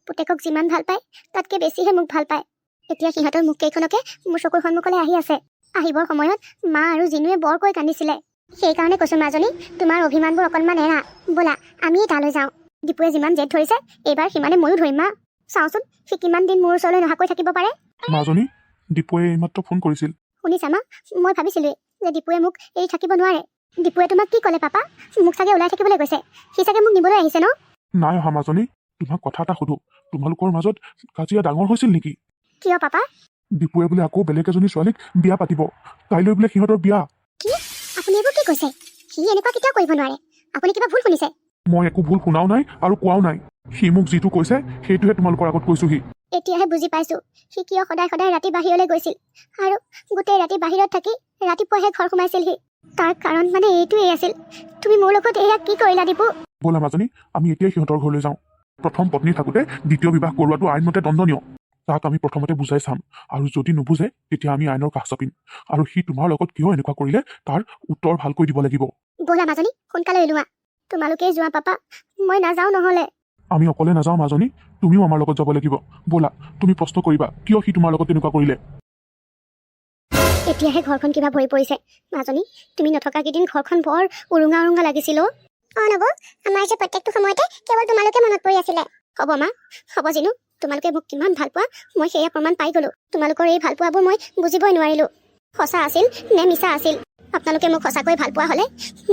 পুতেকক যিমান ভাল পায় তাতকৈ বেছিহে মোক ভাল পায়। এতিয়া সিহঁতৰ মুখকেইখনকে মোৰ চকুৰ সন্মুখলৈ আহি আছে। আহিবৰ সময়ত মা আৰু জিনুৱে বৰকৈ কান্দিছিলে। সেইকাৰণে কৈছোঁ মাজনী, তোমাৰ অভিমানবোৰ অকণমান এৰা, ব'লা আমিয়ে তালৈ যাওঁ। দীপুৱে যিমান জেদ ধৰিছে এইবাৰ সিমানে ময়ো ধৰিম মা। চাওঁচোন সি কিমান দিন মোৰ ওচৰলৈ নহাকৈ থাকিব পাৰে। মাজনী, দীপুৱে এইমাত্ৰ ফোন কৰিছিল। শুনিছা মা, মই ভাবিছিলোঁৱেই যে দীপুৱে মোক এৰি থাকিব নোৱাৰে। দীপুৱে তোমাক কি ক'লে পাপা? মোক চাগে ওলাই থাকিবলৈ কৈছে। সি চাগে মোক নিবলৈ আহিছে ন? নাই অহা মাজনী, তোমাক কথা এটা সুধো, তোমালোকৰ মাজত কাজিয়া ডাঙৰ হৈছিল নেকি? কিয় পাপা? দীপুৱে বোলে আকৌ বেলেগ এজনী ছোৱালীক বিয়া পাতিব, কাইলৈ বোলে সিহঁতৰ বিয়া। কি? আপুনি এইবোৰ কি কৈছে? সি এনেকুৱা কেতিয়াও কৰিব নোৱাৰে। আপুনি কিবা ভুল শুনিছে। মই একো ভুল শুনাও নাই আৰু কোৱাও নাই। সি মোক যিটো কৈছে সেইটোহে তোমালোকৰ আগত কৈছোহি। এতিয়াহে বুজি পাইছোঁ সি কিয় সদায় সদায় ৰাতি বাহিৰলৈ গৈছিল আৰু গোটেই ৰাতি বাহিৰত থাকি ৰাতিপুৱাহে ঘৰ সোমাইছিলহি। তাৰ কাৰণ মানে এইটোৱেই আছিল। তুমি মোৰ লগত এয়া কি কৰিলা দীপু? ব'লা মাজনী, আমি এতিয়াই সিহঁতৰ ঘৰলৈ যাওঁ। প্ৰথম পত্নী থাকোঁতে দ্বিতীয় বিবাহ কৰোৱাটো আইনমতে দণ্ডনীয়। তাক আমি প্ৰথমতে বুজাই চাম, আৰু যদি নুবুজে তেতিয়া আমি আইনৰ কাষ চাপিম, আৰু সি তোমাৰ লগত কিয় এনেকুৱা কৰিলে তাৰ উত্তৰ ভালকৈ দিব লাগিব। ব'লা মাজনী, সোনকালে ওলোৱা। তোমালোকেই যোৱা পাপা, মই নাযাওঁ নহ'লে। আমি অকলে নাযাওঁ মাজনী, তুমিও আমাৰ লগত যাব লাগিব। ব'লা, তুমি প্ৰশ্ন কৰিবা কিয় সি তোমাৰ লগত তেনেকুৱা কৰিলে। এতিয়াহে ঘৰখন কিবা ভৰি পৰিছে। মাজনী, তুমি নথকা কেইদিন ঘৰখন বৰ উৰুঙা উৰুঙা লাগিছিল অ'। নব, আমাৰ যে প্ৰত্যেকটো সময়তে কেৱল তোমালোকে মনত পৰি আছিলে। হ'ব মা, হ'ব জিনু, তোমালোকে মোক কিমান ভাল পোৱা মই সেয়া প্ৰমাণ পাই গ'লোঁ। তোমালোকৰ এই ভাল পোৱাবোৰ মই বুজিবই নোৱাৰিলোঁ। সঁচা আছিল নে মিছা আছিল। আপোনালোকে মোক সঁচাকৈ ভাল পোৱা হ'লে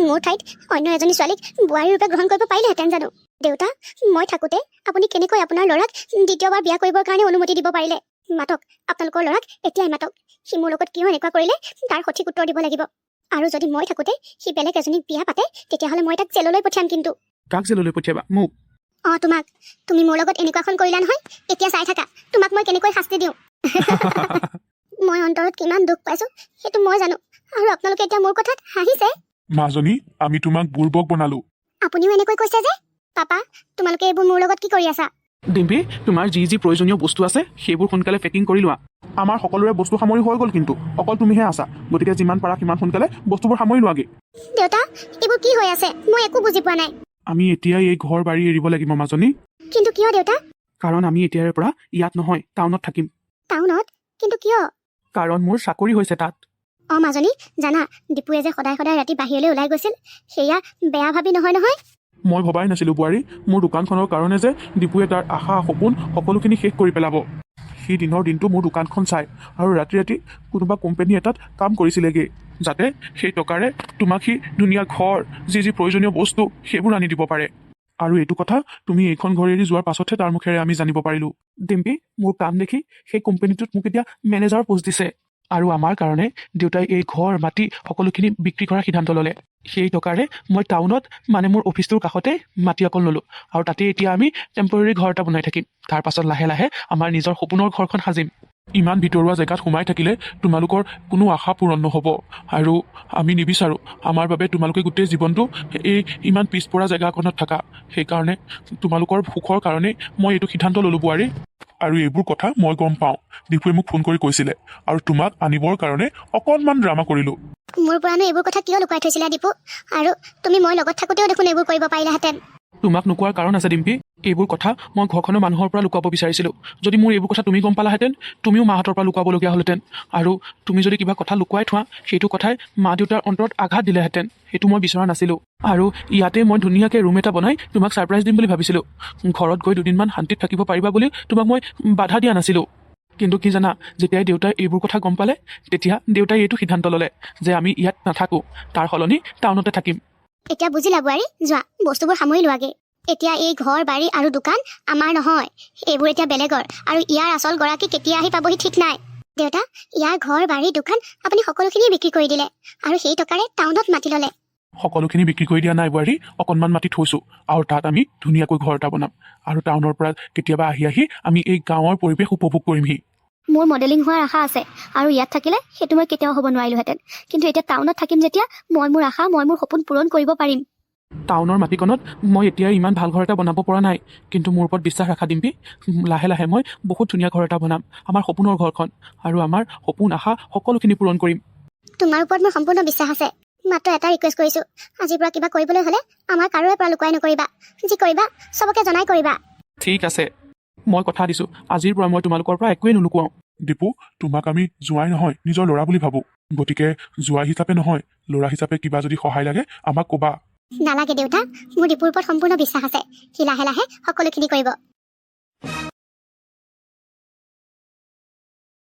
মোৰ ঠাইত অন্য এজনী ছোৱালীক বোৱাৰী ৰূপে গ্ৰহণ কৰিব পাৰিলেহেঁতেন জানো? দেউতা, মই থাকোঁতে আপুনি কেনেকৈ আপোনাৰ ল'ৰাক দ্বিতীয়বাৰ বিয়া কৰিবৰ কাৰণে অনুমতি দিব পাৰিলে? মাতক, আপোনালোকৰ ল'ৰাক এতিয়াই মাতক। সি মোৰ লগত কিয় এনেকুৱা কৰিলে তাৰ সঠিক উত্তৰ দিব লাগিব। আৰু যদি মই থাকোঁতে সি বেলেগ এজনীক বিয়া পাতে তেতিয়াহ'লে মই তাক জেললৈ পঠিয়াম। কিন্তু কাক জেললৈ পঠিয়াবা? মোক? অঁ তোমাক। তুমি মোৰ লগত এনেকুৱাখন কৰিলা নহয়, এতিয়া চাই থাকা তোমাক মই কেনেকৈ শাস্তি দিওঁ। মই অন্তৰত কিমান দুখ পাইছোঁ সেইটো মই জানো, আৰু আপোনালোকে এতিয়া মোৰ কথাত হাঁহিছে। মাজনী, আমি তোমাক বুৰ্বক বনালো। আপুনিও এনেকৈ কৈছে যে? পাপা, তোমালোকে এইবোৰ মোৰ লগত কি কৰি আছা? ডিম্পি তোমাৰ যি যি প্ৰয়োজনীয় বস্তু আছে সেইবোৰ সোনকালে পেকিং কৰি লোৱা। আমাৰ সকলোৰে বস্তু সামৰি হৈ গ'ল, কিন্তু অকল তুমিহে আছা। গতিকে যিমান পাৰা সিমান সোনকালে বস্তুবোৰ সামৰি লোৱাগে। দেউতা এইবোৰ কি হৈ আছে মই একো বুজি পোৱা নাই। আমি এতিয়াই এই ঘৰ বাৰী এৰিব লাগিব মাজনী। কিন্তু কিয় দেউতা? কাৰণ আমি এতিয়াৰে পৰা ইয়াত নহয় টাউনত থাকিম। টাউনত? কিন্তু কিয়? কাৰণ মোৰ চাকৰি হৈছে তাত। মাজনী জানা, দীপুৱে যে সদায় সদায় ৰাতি বাহিৰলৈ ওলাই গৈছিল, সেয়া বেয়া ভাবি নহয় নহয়। মই ভবাই নাছিলোঁ বোৱাৰী, মোৰ দোকানখনৰ কাৰণে যে দীপুৱে তাৰ আশা সপোন সকলোখিনি শেষ কৰি পেলাব। সি দিনৰ দিনটো মোৰ দোকানখন চাই আৰু ৰাতি ৰাতি কোনোবা কোম্পানী এটাত কাম কৰিছিলেগৈ, যাতে সেই টকাৰে তোমাক সি ধুনীয়া ঘৰ, যি যি প্ৰয়োজনীয় বস্তু সেইবোৰ আনি দিব পাৰে। আৰু এইটো কথা তুমি এইখন ঘৰ এৰি যোৱাৰ পাছতহে তাৰ মুখেৰে আমি জানিব পাৰিলোঁ। ডিম্পি মোৰ কাম দেখি সেই কোম্পানীটোত মোক এতিয়া মেনেজাৰৰ পোষ্ট দিছে। আৰু আমাৰ কাৰণে দেউতাই এই ঘৰ মাটি সকলোখিনি বিক্ৰী কৰাৰ সিদ্ধান্ত ল'লে। সেই টকাৰে মই টাউনত মানে মোৰ অফিচটোৰ কাষতে মাটি অকল ল'লোঁ, আৰু তাতে এতিয়া আমি টেম্পৰেৰী ঘৰ এটা বনাই থাকিম। তাৰ পাছত লাহে লাহে আমাৰ নিজৰ সপোনৰ ঘৰখন সাজিম। ইমান ভিতৰুৱা জেগাত সোমাই থাকিলে তোমালোকৰ কোনো আশা পূৰণ নহ'ব, আৰু আমি নিবিচাৰোঁ আমাৰ বাবে তোমালোকে গোটেই জীৱনটো এই ইমান পিছপৰা জেগাখনত থাকা। সেইকাৰণে তোমালোকৰ সুখৰ কাৰণেই মই এইটো সিদ্ধান্ত ল'লোঁ বোৱাৰী। আৰু এইবোৰ কথা মই গম পাওঁ, দীপুৱে মোক ফোন কৰি কৈছিলে, আৰু তোমাক আনিবৰ কাৰণে অকণমান ড্ৰামা কৰিলোঁ। মোৰ পৰানো এইবোৰ কথা কিয় লুকুৱাই থৈছিলা দীপু? আৰু তুমি মই লগত থাকোঁতেও দেখোন এইবোৰ কৰিব পাৰিলাহেঁতেন। তোমাক নোকোৱাৰ কাৰণ আছে ডিম্পি। এইবোৰ কথা মই ঘৰখনৰ মানুহৰ পৰা লুকুৱাব বিচাৰিছিলোঁ। যদি মোৰ এইবোৰ কথা তুমি গম পালাহেঁতেন, তুমিও মাহঁতৰ পৰা লুকুৱাবলগীয়া হ'লহেঁতেন। আৰু তুমি যদি কিবা কথা লুকুৱাই থোৱা, সেইটো কথাই মা দেউতাৰ অন্তৰত আঘাত দিলেহেঁতেন। সেইটো মই বিচৰা নাছিলোঁ। আৰু ইয়াতে মই ধুনীয়াকৈ ৰুম এটা বনাই তোমাক ছাৰপ্ৰাইজ দিম বুলি ভাবিছিলোঁ। ঘৰত গৈ দুদিনমান শান্তিত থাকিব পাৰিবা বুলি তোমাক মই বাধা দিয়া নাছিলোঁ। কিন্তু কি জানা, যেতিয়াই দেউতাই এইবোৰ কথা গম পালে, তেতিয়া দেউতাই এইটো সিদ্ধান্ত ল'লে যে আমি ইয়াত নাথাকোঁ, তাৰ সলনি টাউনতে থাকিম। এতিয়া বুজিলা বোৱাৰী, যোৱা বস্তুবোৰ সামৰি লোৱাগে। এতিয়া এই ঘৰ বাৰী আৰু দোকান আমাৰ নহয়, এইবোৰ এতিয়া বেলেগৰ, আৰু ইয়াৰ আচল গৰাকী কেতিয়া আহি পাবহি ঠিক নাই। দেউতা, ইয়াৰ ঘৰ বাৰী দোকান আপুনি সকলোখিনি বিক্ৰী কৰি দিলে, আৰু সেই টকাৰে টাউনত মাটি ল'লে। সকলোখিনি বিক্ৰী কৰি দিয়া নাই বোৱাৰী, অকণমান মাটি থৈছোঁ, আৰু তাত আমি ধুনীয়াকৈ ঘৰ এটা বনাম। আৰু টাউনৰ পৰা কেতিয়াবা আহি আহি আমি এই গাঁৱৰ পৰিৱেশ উপভোগ কৰিমহি। মোৰ মডেলিং হোৱাৰ আশা আছে, আৰু ইয়াত থাকিলে সেইটো মই কেতিয়াও হ'ব নোৱাৰিলোহেঁতেন। কিন্তু এতিয়া টাউনত থাকিম যেতিয়া, মই মোৰ আশা, মই মোৰ সপোন পূৰণ কৰিব পাৰিম। টাউনৰ মাটিকণত মই এতিয়াই ইমান ভাল ঘৰ এটা বনাব পৰা নাই, কিন্তু মোৰ ওপৰত বিশ্বাস ৰাখা ডিম্পি। লাহে লাহে মই বহুত ধুনীয়া ঘৰ এটা বনাম, আমাৰ সপোনৰ ঘৰখন, আৰু আমাৰ সপোন আশা সকলোখিনি পূৰণ কৰিম। তোমাৰ ওপৰত মোৰ সম্পূৰ্ণ বিশ্বাস আছে। মাত্ৰ এটা ৰিকুৱেষ্ট কৰিছোঁ, আজিৰ পৰা কিবা কৰিবলৈ হ'লে আমাৰ কাৰোৰে পৰা লুকুৱাই নকৰিবা। যি কৰিবা চবকে জনাই কৰিবা। ঠিক আছে, মই কথা দিছোঁ, আজিৰ পৰা মই তোমালোকৰ পৰা একোৱেই নুলুকুৱাওঁ। দীপু, তোমাক আমি জোঁৱাই নহয় নিজৰ ল'ৰা বুলি ভাবোঁ। গতিকে জোঁৱাই হিচাপে নহয়, ল'ৰা হিচাপে কিবা যদি সহায় লাগে আমাক ক'বা। নালাগে দেউতা, মোৰ দীপুৰ ওপৰত সম্পূৰ্ণ বিশ্বাস আছে। সি লাহে লাহে সকলোখিনি কৰিব।